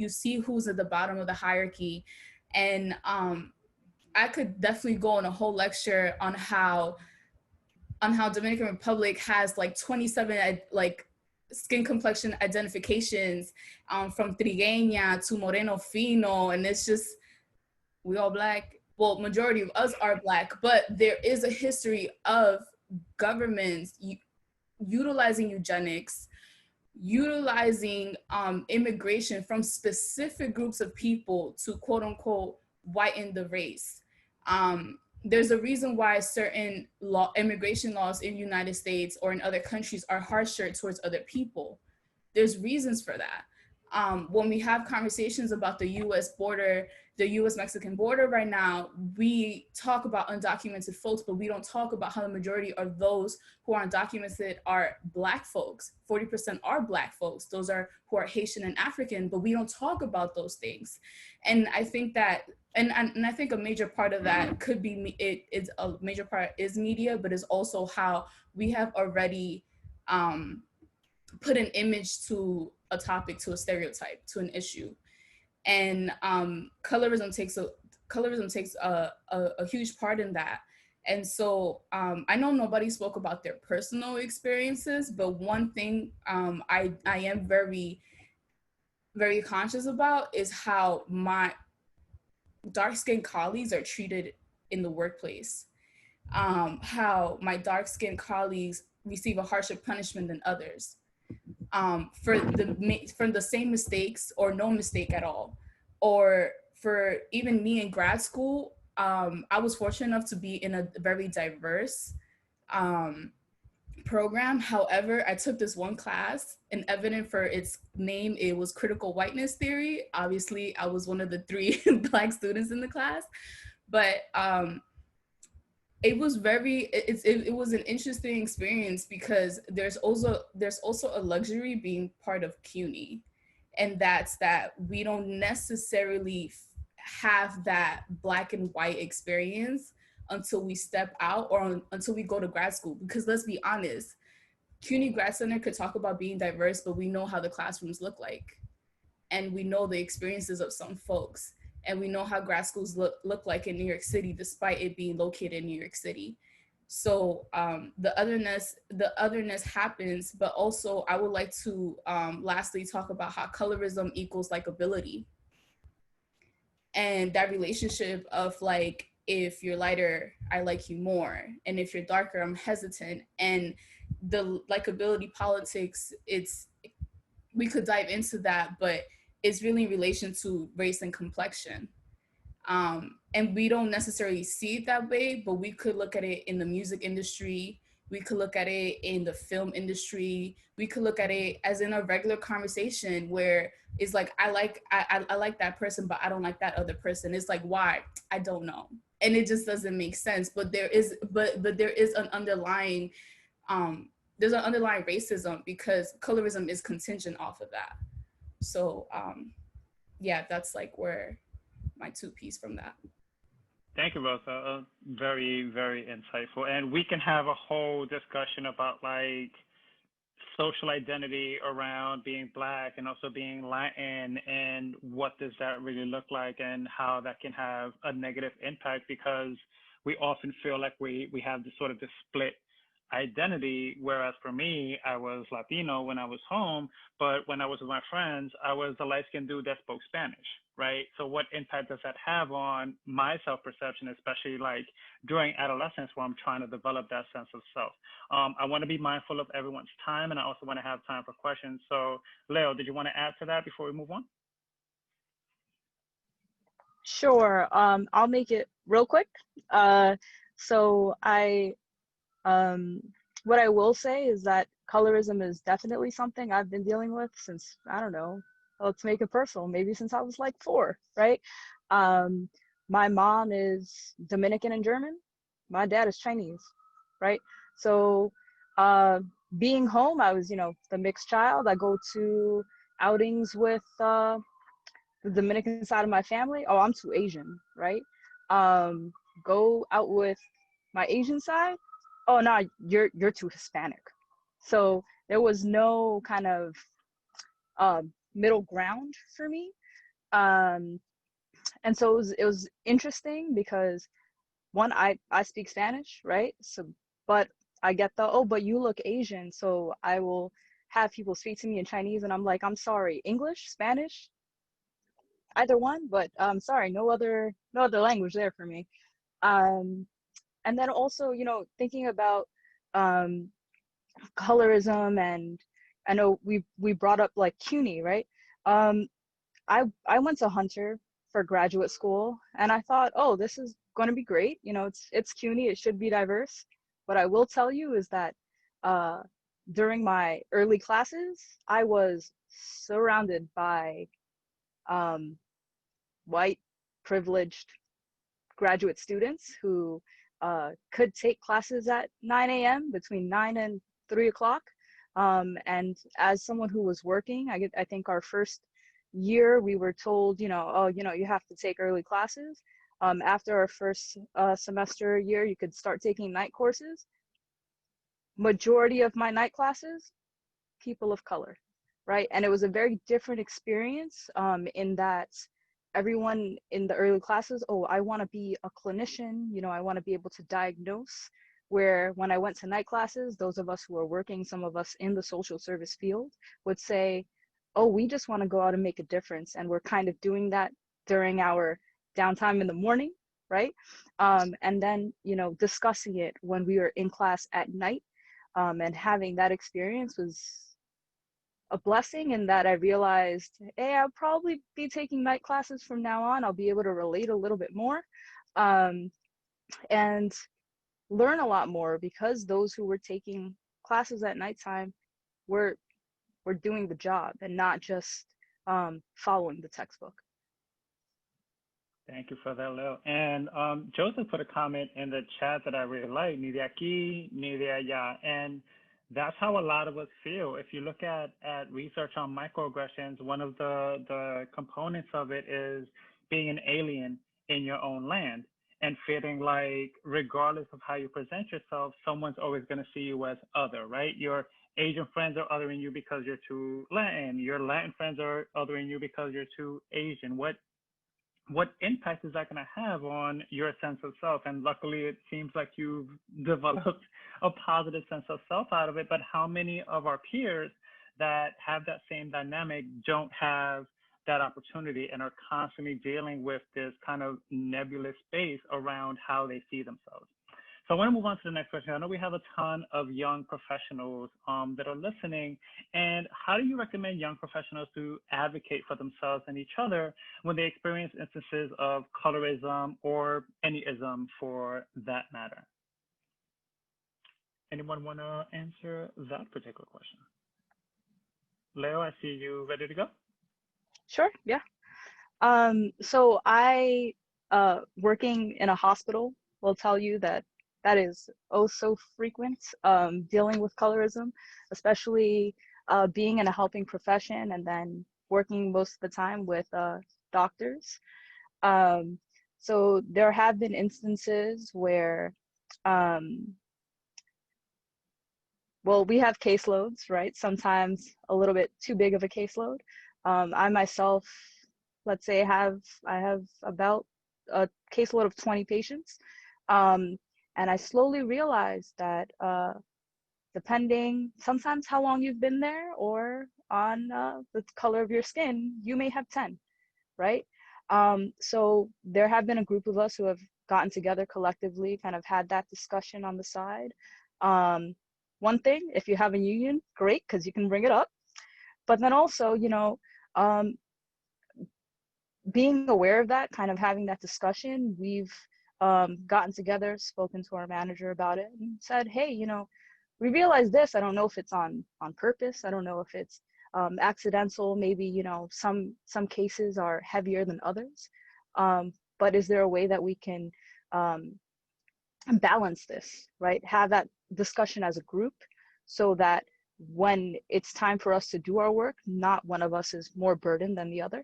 see who's at the bottom of the hierarchy. And I could definitely go on a whole lecture on how Dominican Republic has like 27 like skin complexion identifications, from trigueña to moreno fino, and it's just, we all Black. Well, majority of us are Black, but there is a history of governments utilizing eugenics, utilizing immigration from specific groups of people to quote unquote whiten the race. There's a reason why certain immigration laws in the United States or in other countries are harsher towards other people. There's reasons for that. When we have conversations about the US border, the US-Mexican border right now, we talk about undocumented folks, but we don't talk about how the majority of those who are undocumented are Black folks. 40% are Black folks. Those are who are Haitian and African, but we don't talk about those things. And I think that, and I think a major part of that could be, a major part is media, but it's also how we have already put an image to a topic, to a stereotype, to an issue. And colorism takes a huge part in that. And so I know nobody spoke about their personal experiences, but one thing I am very, very conscious about is how my dark-skinned colleagues are treated in the workplace. How my dark-skinned colleagues receive a harsher punishment than others. For the same mistakes or no mistake at all. Or for even me in grad school, I was fortunate enough to be in a very diverse program. However, I took this one class, and evident for its name, it was critical whiteness theory. Obviously, I was one of the 3 Black students in the class, but it was it was an interesting experience because there's also a luxury being part of CUNY, and that's that we don't necessarily have that Black and white experience until we step out or until we go to grad school. Because let's be honest, CUNY Grad Center could talk about being diverse, but we know how the classrooms look like, and we know the experiences of some folks. And we know how grad schools look like in New York City, despite it being located in New York City. So the otherness happens, but also I would like to lastly talk about how colorism equals likability. And that relationship of like, if you're lighter, I like you more. And if you're darker, I'm hesitant. And the likability politics, we could dive into that, but it's really in relation to race and complexion. And we don't necessarily see it that way, but we could look at it in the music industry. We could look at it in the film industry. We could look at it as in a regular conversation where it's like, I like that person, but I don't like that other person. It's like, why? I don't know. And it just doesn't make sense. But there is an underlying, there's an underlying racism because colorism is contingent off of that. So yeah, that's like where my 2 piece from that. Thank you, Rosa. Very, very insightful. And we can have a whole discussion about like social identity around being Black and also being Latin, and what does that really look like, and how that can have a negative impact, because we often feel like we have this sort of this split identity, whereas for me, I was Latino when I was home, but when I was with my friends, I was the light-skinned dude that spoke Spanish, right? So what impact does that have on my self-perception, especially like during adolescence where I'm trying to develop that sense of self? I want to be mindful of everyone's time, and I also want to have time for questions. So Leo, did you want to add to that before we move on? Sure. I'll make it real quick. So what I will say is that colorism is definitely something I've been dealing with since, I don't know, let's make it personal, maybe since I was like 4, right? My mom is Dominican and German. My dad is Chinese, right? So being home, I was, the mixed child. I go to outings with the Dominican side of my family. Oh, I'm too Asian, right? Go out with my Asian side. Oh no, you're too Hispanic. So there was no kind of middle ground for me. Um, and so it was interesting because one, I speak Spanish, right? So, but I get but you look Asian, so I will have people speak to me in Chinese, and I'm like, I'm sorry, English, Spanish, either one, but sorry, no other language there for me. Um, and then also, thinking about um, colorism, and I know we brought up like CUNY, right? Um, I went to Hunter for graduate school, and I thought, oh, this is going to be great. It's CUNY, it should be diverse. What I will tell you is that during my early classes, I was surrounded by um, white privileged graduate students who could take classes at 9 a.m. between 9 and 3 o'clock. And as someone who was working, I think our first year we were told, oh, you have to take early classes. After our first semester year, you could start taking night courses. Majority of my night classes, people of color, right? And it was a very different experience in that everyone in the early classes, oh, I want to be a clinician, I want to be able to diagnose. Where when I went to night classes, those of us who are working, some of us in the social service field, would say, oh, we just want to go out and make a difference. And we're kind of doing that during our downtime in the morning, right? And then, discussing it when we were in class at night. And having that experience was a blessing, in that I realized, hey, I'll probably be taking night classes from now on. I'll be able to relate a little bit more and learn a lot more, because those who were taking classes at nighttime were doing the job and not just following the textbook. Thank you for that, Leo. And Joseph put a comment in the chat that I really like, ni de aquí, ni de allá. And that's how a lot of us feel. If you look at research on microaggressions, one of the components of it is being an alien in your own land, and feeling like regardless of how you present yourself, someone's always going to see you as other, right? Your Asian friends are othering you because you're too Latin. Your Latin friends are othering you because you're too Asian. What impact is that going to have on your sense of self? And luckily, it seems like you've developed a positive sense of self out of it. But how many of our peers that have that same dynamic don't have that opportunity and are constantly dealing with this kind of nebulous space around how they see themselves? So I want to move on to the next question. I know we have a ton of young professionals that are listening. And how do you recommend young professionals to advocate for themselves and each other when they experience instances of colorism or any ism for that matter? Anyone want to answer that particular question? Leo, I see you ready to go. Sure, yeah. So I, working in a hospital, will tell you that is oh so frequent, dealing with colorism, especially being in a helping profession and then working most of the time with doctors. So there have been instances where well, we have caseloads, right? Sometimes a little bit too big of a caseload. I myself, let's say, I have about a caseload of 20 patients, and I slowly realized that depending sometimes how long you've been there or on the color of your skin, you may have 10, right? So there have been a group of us who have gotten together collectively, kind of had that discussion on the side. One thing, if you have a union, great, because you can bring it up. But then also, um, being aware of that, kind of having that discussion, we've gotten together, spoken to our manager about it, and said, hey, we realize this. I don't know if it's on purpose. I don't know if it's accidental. Maybe some cases are heavier than others. But is there a way that we can balance this, right? Have that discussion as a group, so that when it's time for us to do our work, not one of us is more burdened than the other,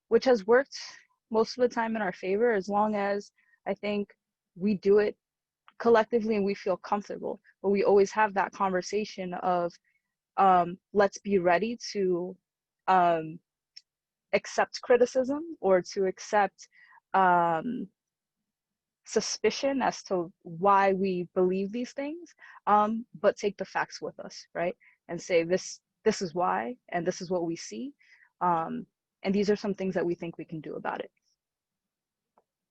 which has worked most of the time in our favor, as long as I think we do it collectively and we feel comfortable. But we always have that conversation of let's be ready to accept criticism or to accept suspicion as to why we believe these things, but take the facts with us, right? And say this is why, and this is what we see, and these are some things that we think we can do about it.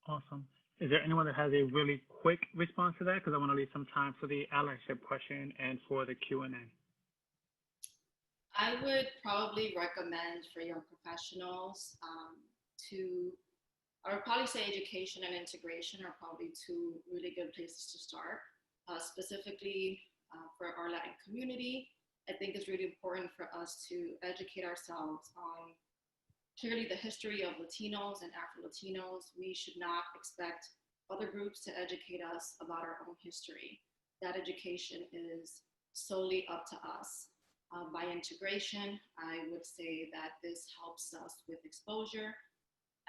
Awesome. Is there anyone that has a really quick response to that? Because I want to leave some time for the allyship question and for the Q&A. I would probably recommend for young professionals I would probably say education and integration are probably two really good places to start. Specifically for our Latin community, I think it's really important for us to educate ourselves on clearly the history of Latinos and Afro-Latinos. We should not expect other groups to educate us about our own history. That education is solely up to us. By integration, I would say that this helps us with exposure,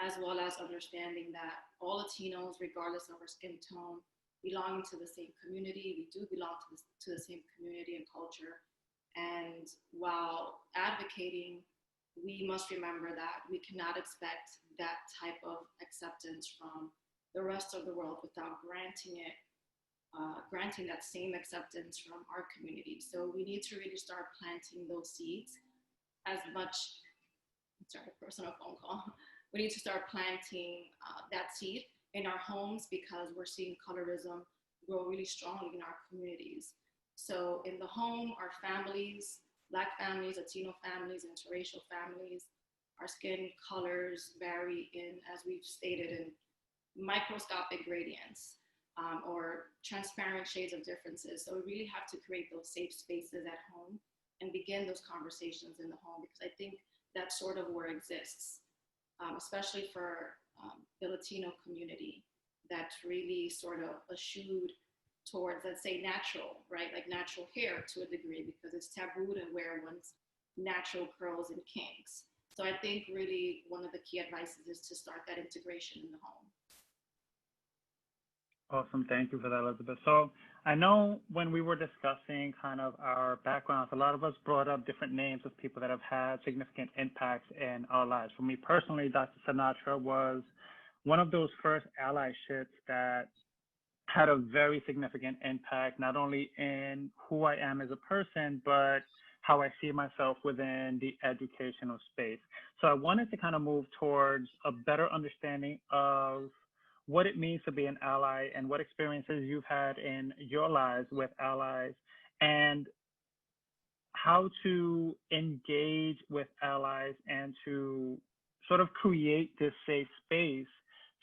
as well as understanding that all Latinos, regardless of our skin tone, belong to the same community. We do belong to the same community and culture. And while advocating, we must remember that we cannot expect that type of acceptance from the rest of the world without granting that same acceptance from our community. So we need to really start planting those seeds as much. Sorry, personal phone call. We need to start planting that seed in our homes, because we're seeing colorism grow really strongly in our communities. So in the home, our families, Black families, Latino families, interracial families, our skin colors vary in, as we've stated, in microscopic gradients or transparent shades of differences. So we really have to create those safe spaces at home and begin those conversations in the home, because I think that's sort of where it exists. Especially for the Latino community, that's really sort of eschewed towards, let's say, natural, right? Like natural hair to a degree, because it's taboo to wear one's natural curls and kinks. So I think really one of the key advices is to start that integration in the home. Awesome. Thank you for that, Elizabeth. So I know when we were discussing kind of our backgrounds, a lot of us brought up different names of people that have had significant impacts in our lives. For me personally, Dr. Sinatra was one of those first allyships that had a very significant impact, not only in who I am as a person, but how I see myself within the educational space. So I wanted to kind of move towards a better understanding of what it means to be an ally and what experiences you've had in your lives with allies, and how to engage with allies and to sort of create this safe space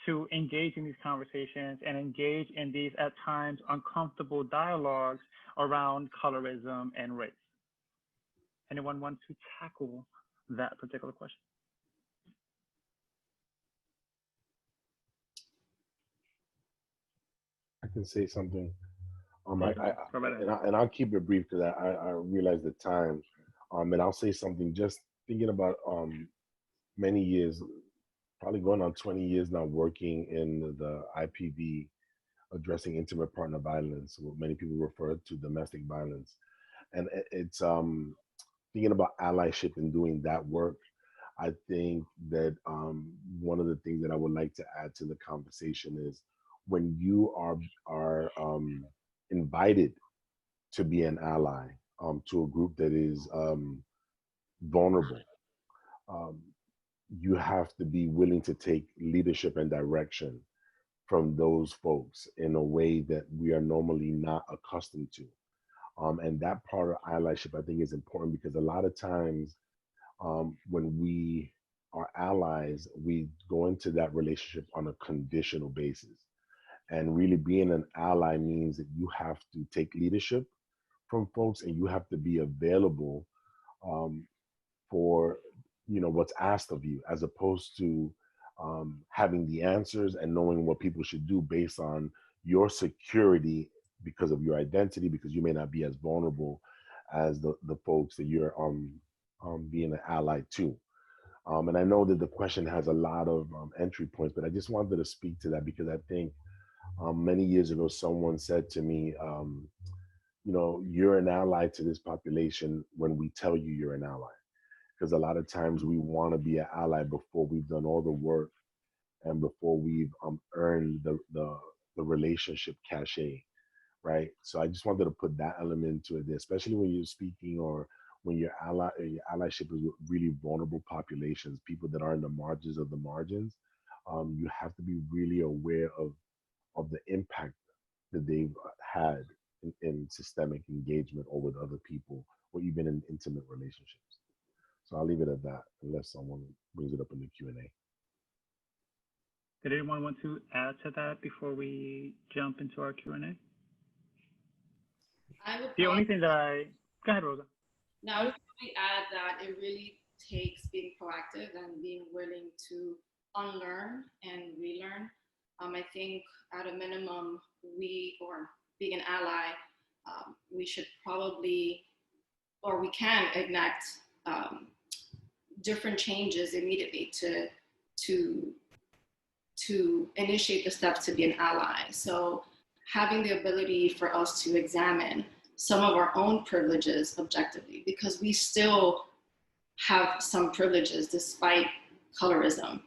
to engage in these conversations and engage in these at times uncomfortable dialogues around colorism and race. Anyone want to tackle that particular question? I can say something. And I'll keep it brief, because I realize the time. And I'll say something just thinking about many years, probably going on 20 years now, working in the IPB addressing intimate partner violence, what many people refer to domestic violence. And it's thinking about allyship and doing that work. I think that one of the things that I would like to add to the conversation is when you are invited to be an ally to a group that is vulnerable, um, you have to be willing to take leadership and direction from those folks in a way that we are normally not accustomed to. And that part of allyship, I think, is important because a lot of times when we are allies, we go into that relationship on a conditional basis. And really being an ally means that you have to take leadership from folks and you have to be available um, for what's asked of you, as opposed to having the answers and knowing what people should do based on your security because of your identity, because you may not be as vulnerable as the folks that you're being an ally to. And I know that the question has a lot of entry points, but I just wanted to speak to that because I think many years ago someone said to me, you're an ally to this population when we tell you you're an ally, because a lot of times we want to be an ally before we've done all the work and before we've earned the relationship cachet, right? So I just wanted to put that element to it, especially when you're speaking or when your allyship is with really vulnerable populations, people that are in the margins of the margins. You have to be really aware of the impact that they've had in systemic engagement or with other people or even in intimate relationships. So I'll leave it at that unless someone brings it up in the Q&A. Did anyone want to add to that before we jump into our Q&A? The only thing that go ahead, Rosa. No, I would probably add that it really takes being proactive and being willing to unlearn and relearn. I think at a minimum, or being an ally, we should probably, or we can enact different changes immediately to initiate the steps to be an ally. So having the ability for us to examine some of our own privileges objectively, because we still have some privileges despite colorism.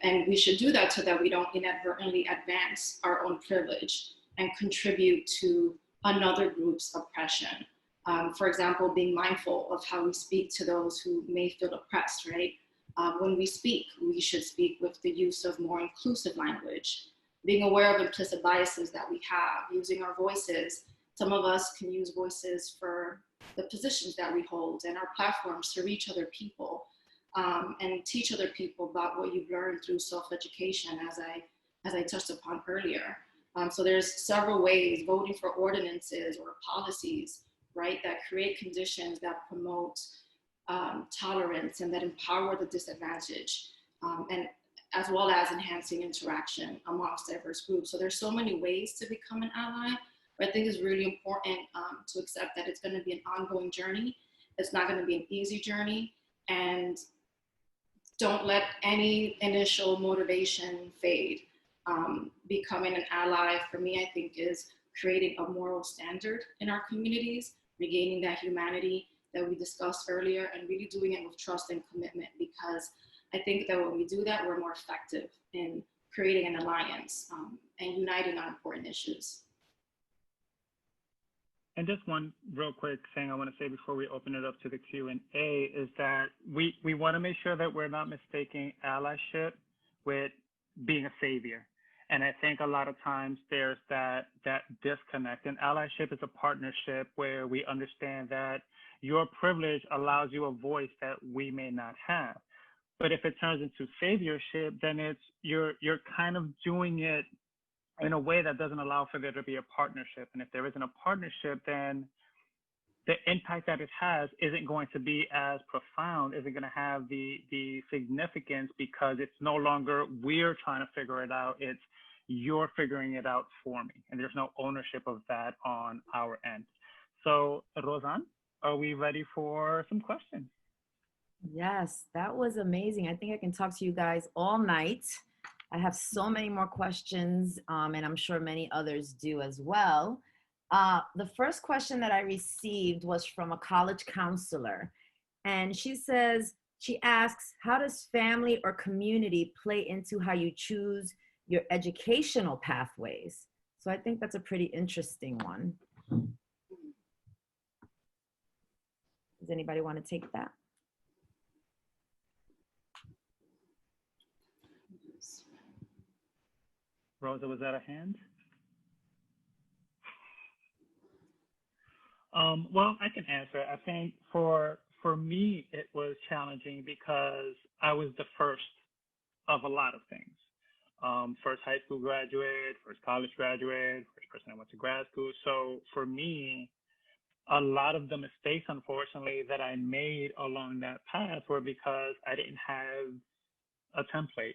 And we should do that so that we don't inadvertently advance our own privilege and contribute to another group's oppression. For example, being mindful of how we speak to those who may feel oppressed, right? When we speak, we should speak with the use of more inclusive language, being aware of implicit biases that we have, using our voices. Some of us can use voices for the positions that we hold and our platforms to reach other people and teach other people about what you've learned through self-education, as I touched upon earlier. So there's several ways: voting for ordinances or policies, right, that create conditions that promote tolerance and that empower the disadvantaged, and as well as enhancing interaction amongst diverse groups. So there's so many ways to become an ally, but I think it's really important to accept that it's going to be an ongoing journey. It's not going to be an easy journey, and don't let any initial motivation fade. Becoming an ally, for me, I think, is creating a moral standard in our communities, regaining that humanity that we discussed earlier, and really doing it with trust and commitment, because I think that when we do that, we're more effective in creating an alliance and uniting on important issues. And just one real quick thing I want to say before we open it up to the Q&A is that we want to make sure that we're not mistaking allyship with being a savior. And I think a lot of times there's that disconnect. And allyship is a partnership where we understand that your privilege allows you a voice that we may not have. But if it turns into saviorship, then you're kind of doing it in a way that doesn't allow for there to be a partnership. And if there isn't a partnership, then the impact that it has isn't going to be as profound, isn't going to have the significance, because it's no longer we're trying to figure it out, it's you're figuring it out for me. And there's no ownership of that on our end. So, Roseanne, are we ready for some questions? Yes, that was amazing. I think I can talk to you guys all night. I have so many more questions, and I'm sure many others do as well. The first question that I received was from a college counselor, and she asks, how does family or community play into how you choose your educational pathways? So I think that's a pretty interesting one. Does anybody want to take that? Rosa, was that a hand? Well, I can answer. I think for me, it was challenging because I was the first of a lot of things. First high school graduate, first college graduate, first person I went to grad school. So for me, a lot of the mistakes, unfortunately, that I made along that path were because I didn't have a template.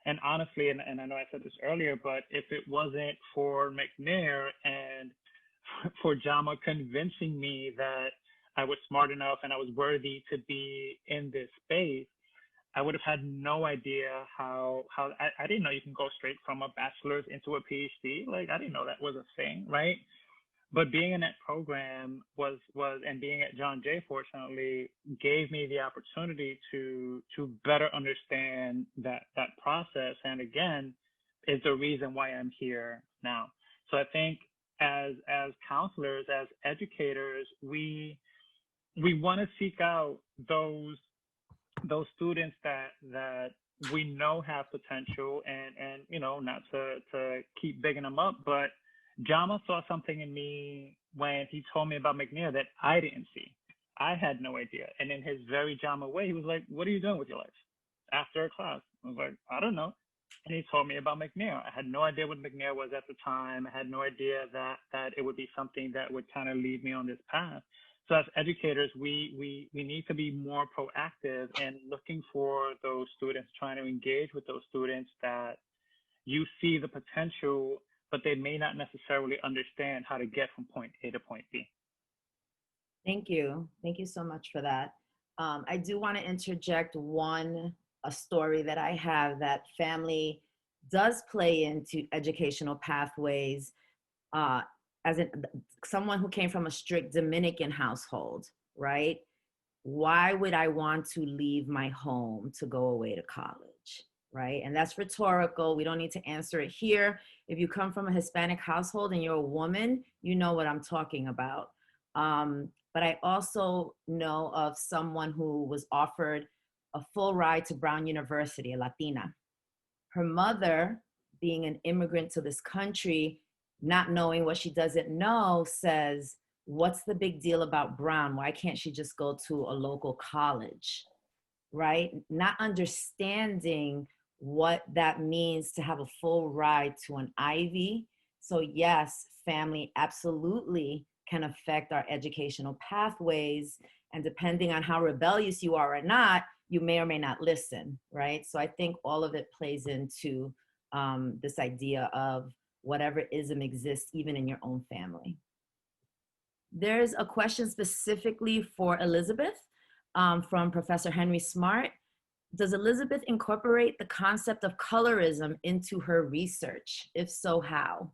And honestly, and I know I said this earlier, but if it wasn't for McNair and for Jama convincing me that I was smart enough and I was worthy to be in this space, I would have had no idea how I didn't know you can go straight from a bachelor's into a PhD. Like, I didn't know that was a thing, right? But being in that program was and being at John Jay, fortunately, gave me the opportunity to better understand that process. And again, is the reason why I'm here now. So I think as counselors, as educators, we want to seek out those students that we know have potential, and you know, not to keep bigging them up, but Jama saw something in me when he told me about McNair that I didn't see. I had no idea. And in his very Jama way, he was like, what are you doing with your life after a class? I was like, I don't know. And he told me about McNair. I had no idea what McNair was at the time. I had no idea that it would be something that would kind of lead me on this path. So as educators, we need to be more proactive in looking for those students, trying to engage with those students that you see the potential, but they may not necessarily understand how to get from point A to point B. Thank you. Thank you so much for that. I do want to interject a story that I have that family does play into educational pathways. As someone who came from a strict Dominican household, right? Why would I want to leave my home to go away to college, right? And that's rhetorical. We don't need to answer it here. If you come from a Hispanic household and you're a woman, you know what I'm talking about. But I also know of someone who was offered a full ride to Brown University, a Latina. Her mother, being an immigrant to this country, not knowing what she doesn't know, says, what's the big deal about Brown? Why can't she just go to a local college, right? Not understanding what that means to have a full ride to an Ivy. So yes, family absolutely can affect our educational pathways. And depending on how rebellious you are or not, you may or may not listen, right? So I think all of it plays into this idea of whatever ism exists even in your own family. There's a question specifically for Elizabeth from Professor Henry Smart. Does Elizabeth incorporate the concept of colorism into her research? If so, how?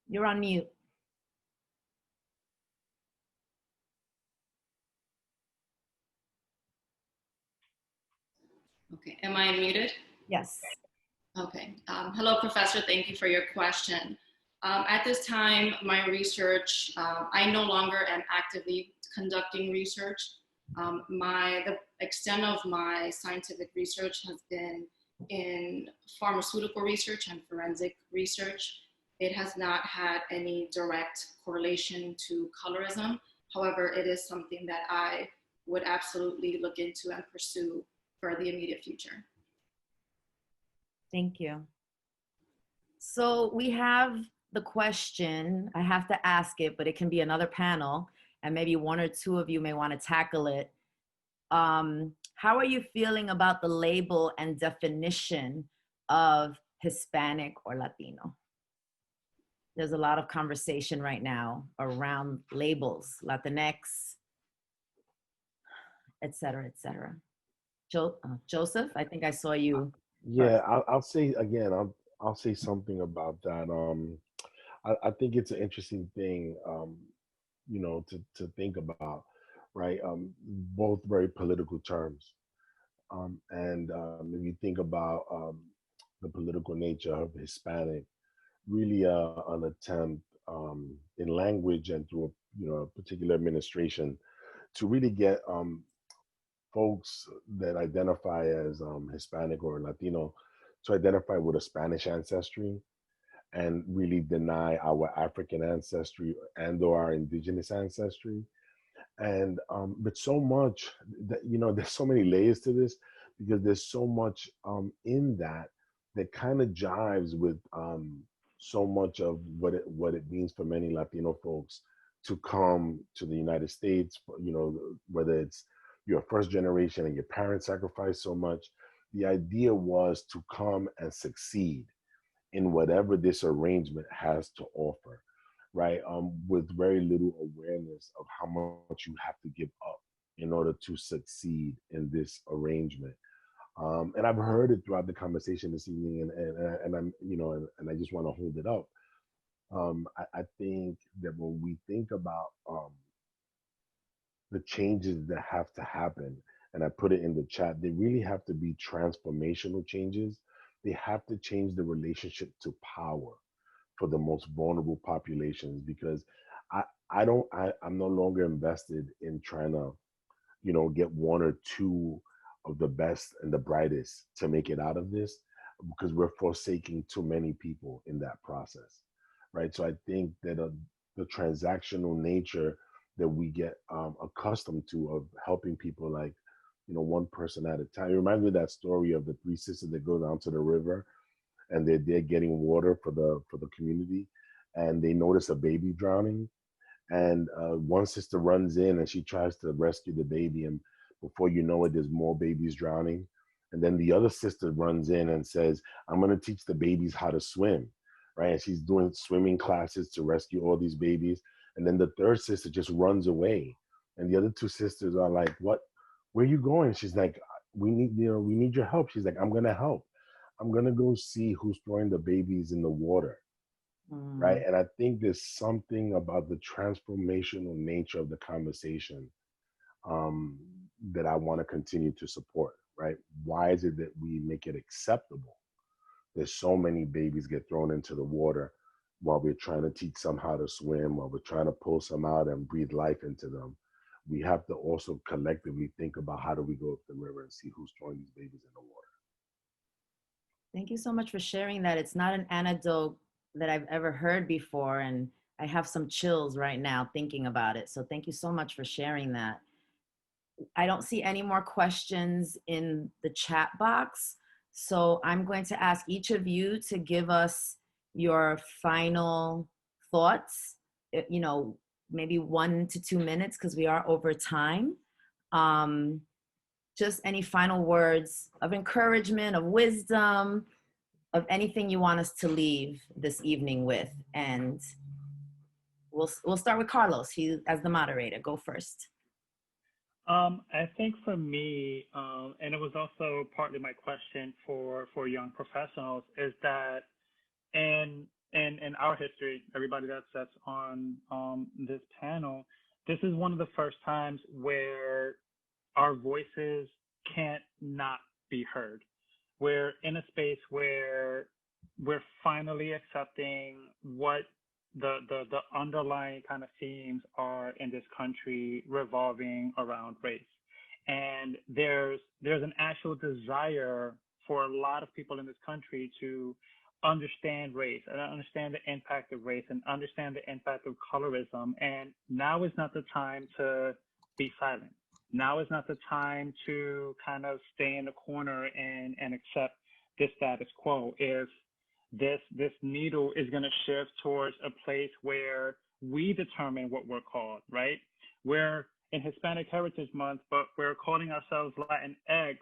You're on mute. Okay, am I muted? Yes. Okay. Hello, Professor. Thank you for your question. At this time, my research, I no longer am actively conducting research. The extent of my scientific research has been in pharmaceutical research and forensic research. It has not had any direct correlation to colorism. However, it is something that I would absolutely look into and pursue for the immediate future. Thank you. So we have the question, I have to ask it, but it can be another panel, and maybe one or two of you may want to tackle it. How are you feeling about the label and definition of Hispanic or Latino? There's a lot of conversation right now around labels, Latinx, et cetera, et cetera. Joseph, I think I saw you Yeah, first. I'll say again. I'll say something about that. I think it's an interesting thing, to think about, right? Both very political terms. And if you think about the political nature of Hispanic, really an attempt in language and through a particular administration to really get folks that identify as Hispanic or Latino to identify with a Spanish ancestry and really deny our African ancestry and or our indigenous ancestry. And but so much that there's so many layers to this because there's so much in that kind of jives with so much of what it means for many Latino folks to come to the United States. Whether it's your first generation and your parents sacrificed so much, the idea was to come and succeed in whatever this arrangement has to offer, right? With very little awareness of how much you have to give up in order to succeed in this arrangement. And I've heard it throughout the conversation this evening, and I'm, and I just want to hold it up. I think that when we think about the changes that have to happen, and I put it in the chat, they really have to be transformational changes. They have to change the relationship to power for the most vulnerable populations because I I'm no longer invested in trying to get one or two of the best and the brightest to make it out of this because we're forsaking too many people in that process, right? So I think that the transactional nature that we get accustomed to of helping people like one person at a time. It reminds me of that story of the three sisters that go down to the river and they're there getting water for the community, and they notice a baby drowning, and one sister runs in and she tries to rescue the baby, and before you know it, there's more babies drowning, and then the other sister runs in and says, "I'm going to teach the babies how to swim," right? And she's doing swimming classes to rescue all these babies, and then the third sister just runs away, and the other two sisters are like, "What? Where are you going?" She's like, we need your help." She's like, "I'm going to help. I'm gonna go see who's throwing the babies in the water," right? Mm. And I think there's something about the transformational nature of the conversation um, that I want to continue to support, right? Why is it that we make it acceptable that so many babies get thrown into the water while we're trying to teach some how to swim, while we're trying to pull some out and breathe life into them? We have to also collectively think about how do we go up the river and see who's throwing these babies in the water. Thank you so much for sharing that. It's not an anecdote that I've ever heard before, and I have some chills right now thinking about it. So thank you so much for sharing that. I don't see any more questions in the chat box. So I'm going to ask each of you to give us your final thoughts, maybe 1 to 2 minutes because we are over time. Just any final words of encouragement, of wisdom, of anything you want us to leave this evening with. And we'll start with Carlos. He, as the moderator, go first. I think for me, and it was also partly my question for young professionals, is that in our history, everybody that's on this panel, this is one of the first times where our voices can't not be heard. We're in a space where we're finally accepting what the underlying kind of themes are in this country revolving around race. And there's an actual desire for a lot of people in this country to understand race and understand the impact of race and understand the impact of colorism. And now is not the time to be silent. Now is not the time to kind of stay in the corner and accept this status quo. If this needle is going to shift towards a place where we determine what we're called, right? We're in Hispanic Heritage Month, but we're calling ourselves Latinx.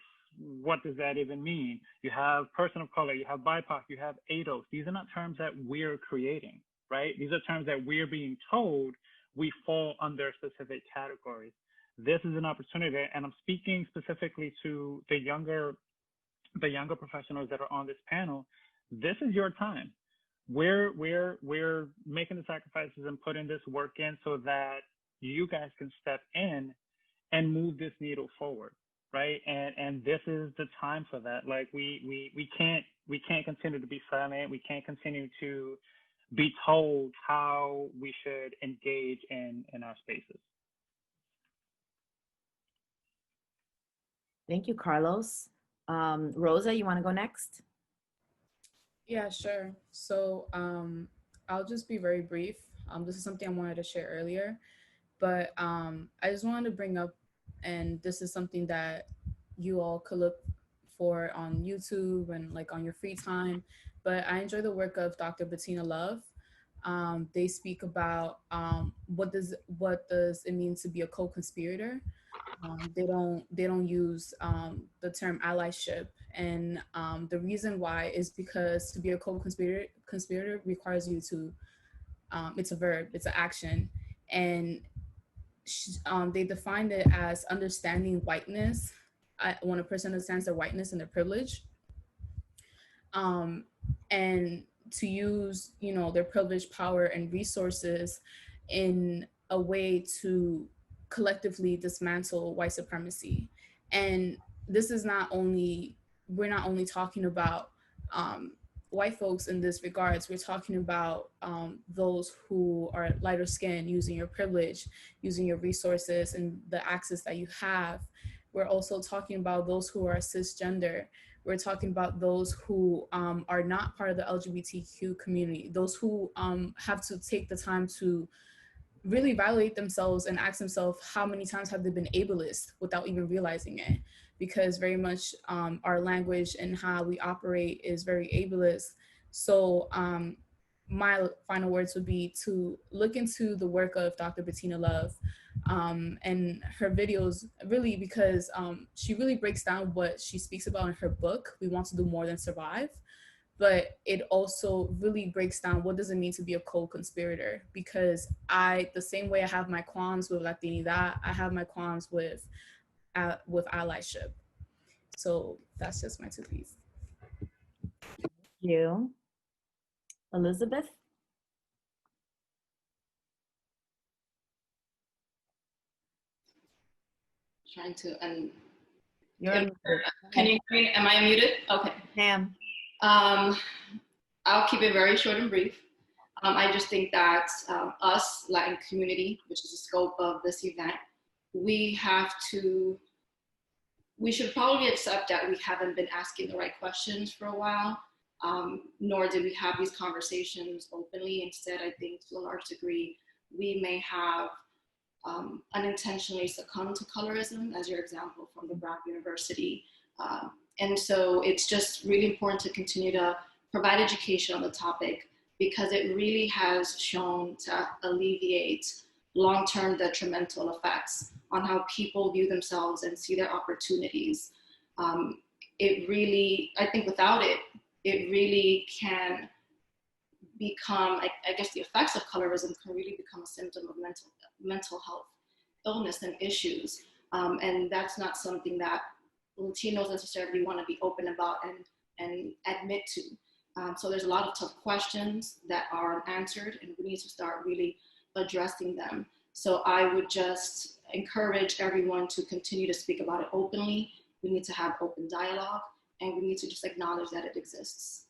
What does that even mean? You have person of color, you have BIPOC, you have ADOS. These are not terms that we're creating, right? These are terms that we're being told we fall under specific categories. this is an opportunity, and I'm speaking specifically to the younger professionals that are on this panel. This is your time. We're making the sacrifices and putting this work in so that you guys can step in and move this needle forward, right? And this is the time for that. Like we can't continue to be silent. We can't continue to be told how we should engage in our spaces. Thank you, Carlos. Rosa, you want to go next? Yeah, sure. So I'll just be very brief. This is something I wanted to share earlier, but I just wanted to bring up, and this is something that you all could look for on YouTube and like on your free time, but I enjoy the work of Dr. Bettina Love. They speak about what does it mean to be a co-conspirator. They don't use the term allyship, and the reason why is because to be a co-conspirator requires you to it's a verb, it's an action, and they defined it as understanding whiteness. When a person understands their whiteness and their privilege, and to use their privilege, power, and resources in a way to collectively dismantle white supremacy. And this is we're not only talking about white folks in this regards, we're talking about those who are lighter skinned, using your privilege, using your resources and the access that you have. We're also talking about those who are cisgender. We're talking about those who are not part of the LGBTQ community, those who have to take the time to really evaluate themselves and ask themselves how many times have they been ableist without even realizing it, because very much our language and how we operate is very ableist. So my final words would be to look into the work of Dr. Bettina Love and her videos, really, because she really breaks down what she speaks about in her book, We Want to Do More Than Survive. But it also really breaks down what does it mean to be a co-conspirator, because the same way I have my qualms with Latinidad, I have my qualms with allyship. So that's just my 2 pieces. Thank you. Elizabeth? Trying to You're can you hear me? Am I muted? Okay. Ma'am. I'll keep it very short and brief. I just think that us, Latin community, which is the scope of this event, we should probably accept that we haven't been asking the right questions for a while, nor did we have these conversations openly. Instead, I think to a large degree, we may have unintentionally succumbed to colorism, as your example from the Brown University. And so it's just really important to continue to provide education on the topic, because it really has shown to alleviate long-term detrimental effects on how people view themselves and see their opportunities. It really, I think without it, it really can become, I guess the effects of colorism can really become a symptom of mental health illness and issues. And that's not something that Latinos necessarily want to be open about and admit to. So there's a lot of tough questions that are unanswered, and we need to start really addressing them. So I would just encourage everyone to continue to speak about it openly. We need to have open dialogue, and we need to just acknowledge that it exists.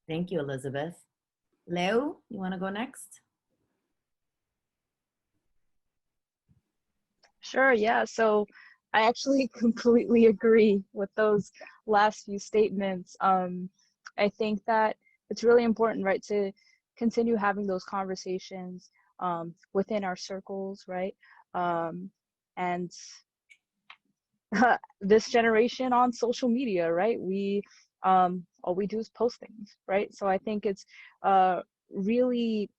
Thank you, Elizabeth. Leo, you want to go next? Sure, yeah. So I actually completely agree with those last few statements. I think that it's really important, right, to continue having those conversations within our circles, right? And this generation on social media, right? All we do is post things, right? So I think it's really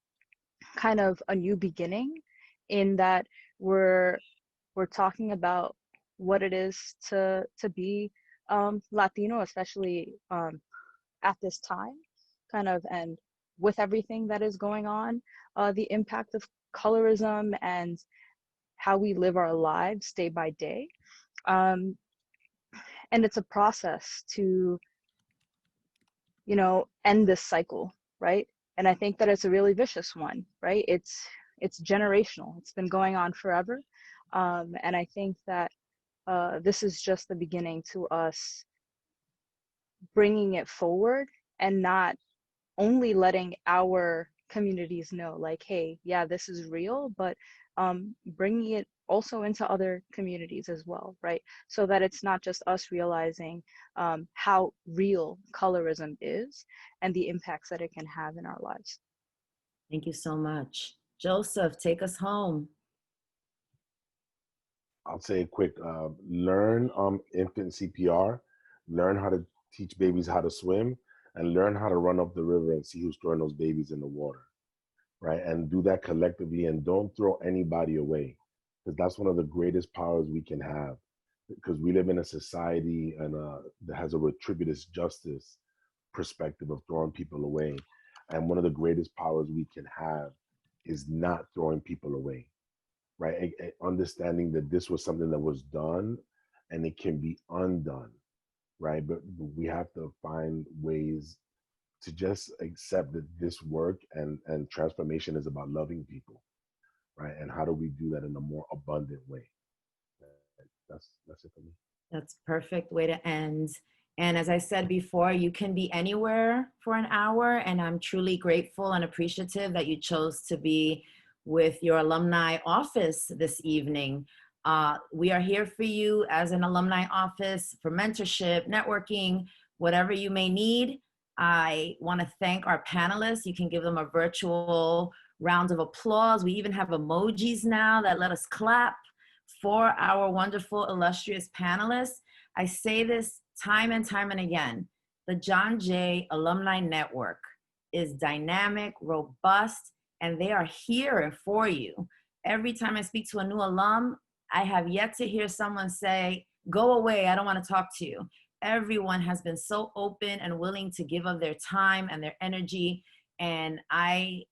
kind of a new beginning, in that we're talking about what it is to be Latino, especially at this time, kind of, and with everything that is going on, the impact of colorism and how we live our lives day by day. And it's a process to, you know, end this cycle, right? And I think that it's a really vicious one, right? It's generational. It's been going on forever. And I think that this is just the beginning to us bringing it forward, and not only letting our communities know, like, hey, yeah, this is real, but bringing it also into other communities as well, right? So that it's not just us realizing how real colorism is and the impacts that it can have in our lives. Thank you so much. Joseph, take us home. I'll say a quick, learn infant CPR, learn how to teach babies how to swim, and learn how to run up the river and see who's throwing those babies in the water, right? And do that collectively, and don't throw anybody away, because that's one of the greatest powers we can have, because we live in a society and that has a retributive justice perspective of throwing people away. And one of the greatest powers we can have is not throwing people away, right? Understanding that this was something that was done and it can be undone, right? But we have to find ways to just accept that this work and transformation is about loving people, right? And how do we do that in a more abundant way? That's it for me. That's a perfect way to end. And as I said before, you can be anywhere for an hour, and I'm truly grateful and appreciative that you chose to be with your alumni office this evening. We are here for you as an alumni office for mentorship, networking, whatever you may need. I want to thank our panelists. You can give them a virtual round of applause. We even have emojis now that let us clap for our wonderful, illustrious panelists. I say this time and time and again, the John Jay Alumni Network is dynamic, robust, and they are here for you. Every time I speak to a new alum, I have yet to hear someone say, go away, I don't want to talk to you. Everyone has been so open and willing to give of their time and their energy, and I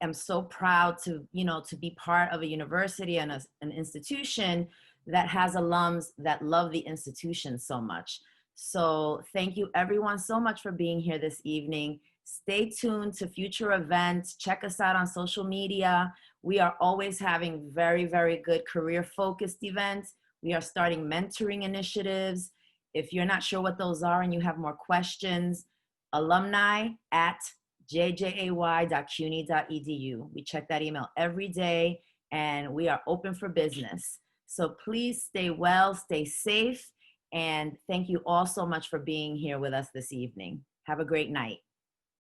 am so proud to, to be part of a university and an institution that has alums that love the institution so much. So thank you everyone so much for being here this evening. Stay tuned to future events. Check us out on social media. We are always having very, very good career-focused events. We are starting mentoring initiatives. If you're not sure what those are and you have more questions, alumni@jjay.cuny.edu. We check that email every day, and we are open for business. So please stay well, stay safe, and thank you all so much for being here with us this evening. Have a great night.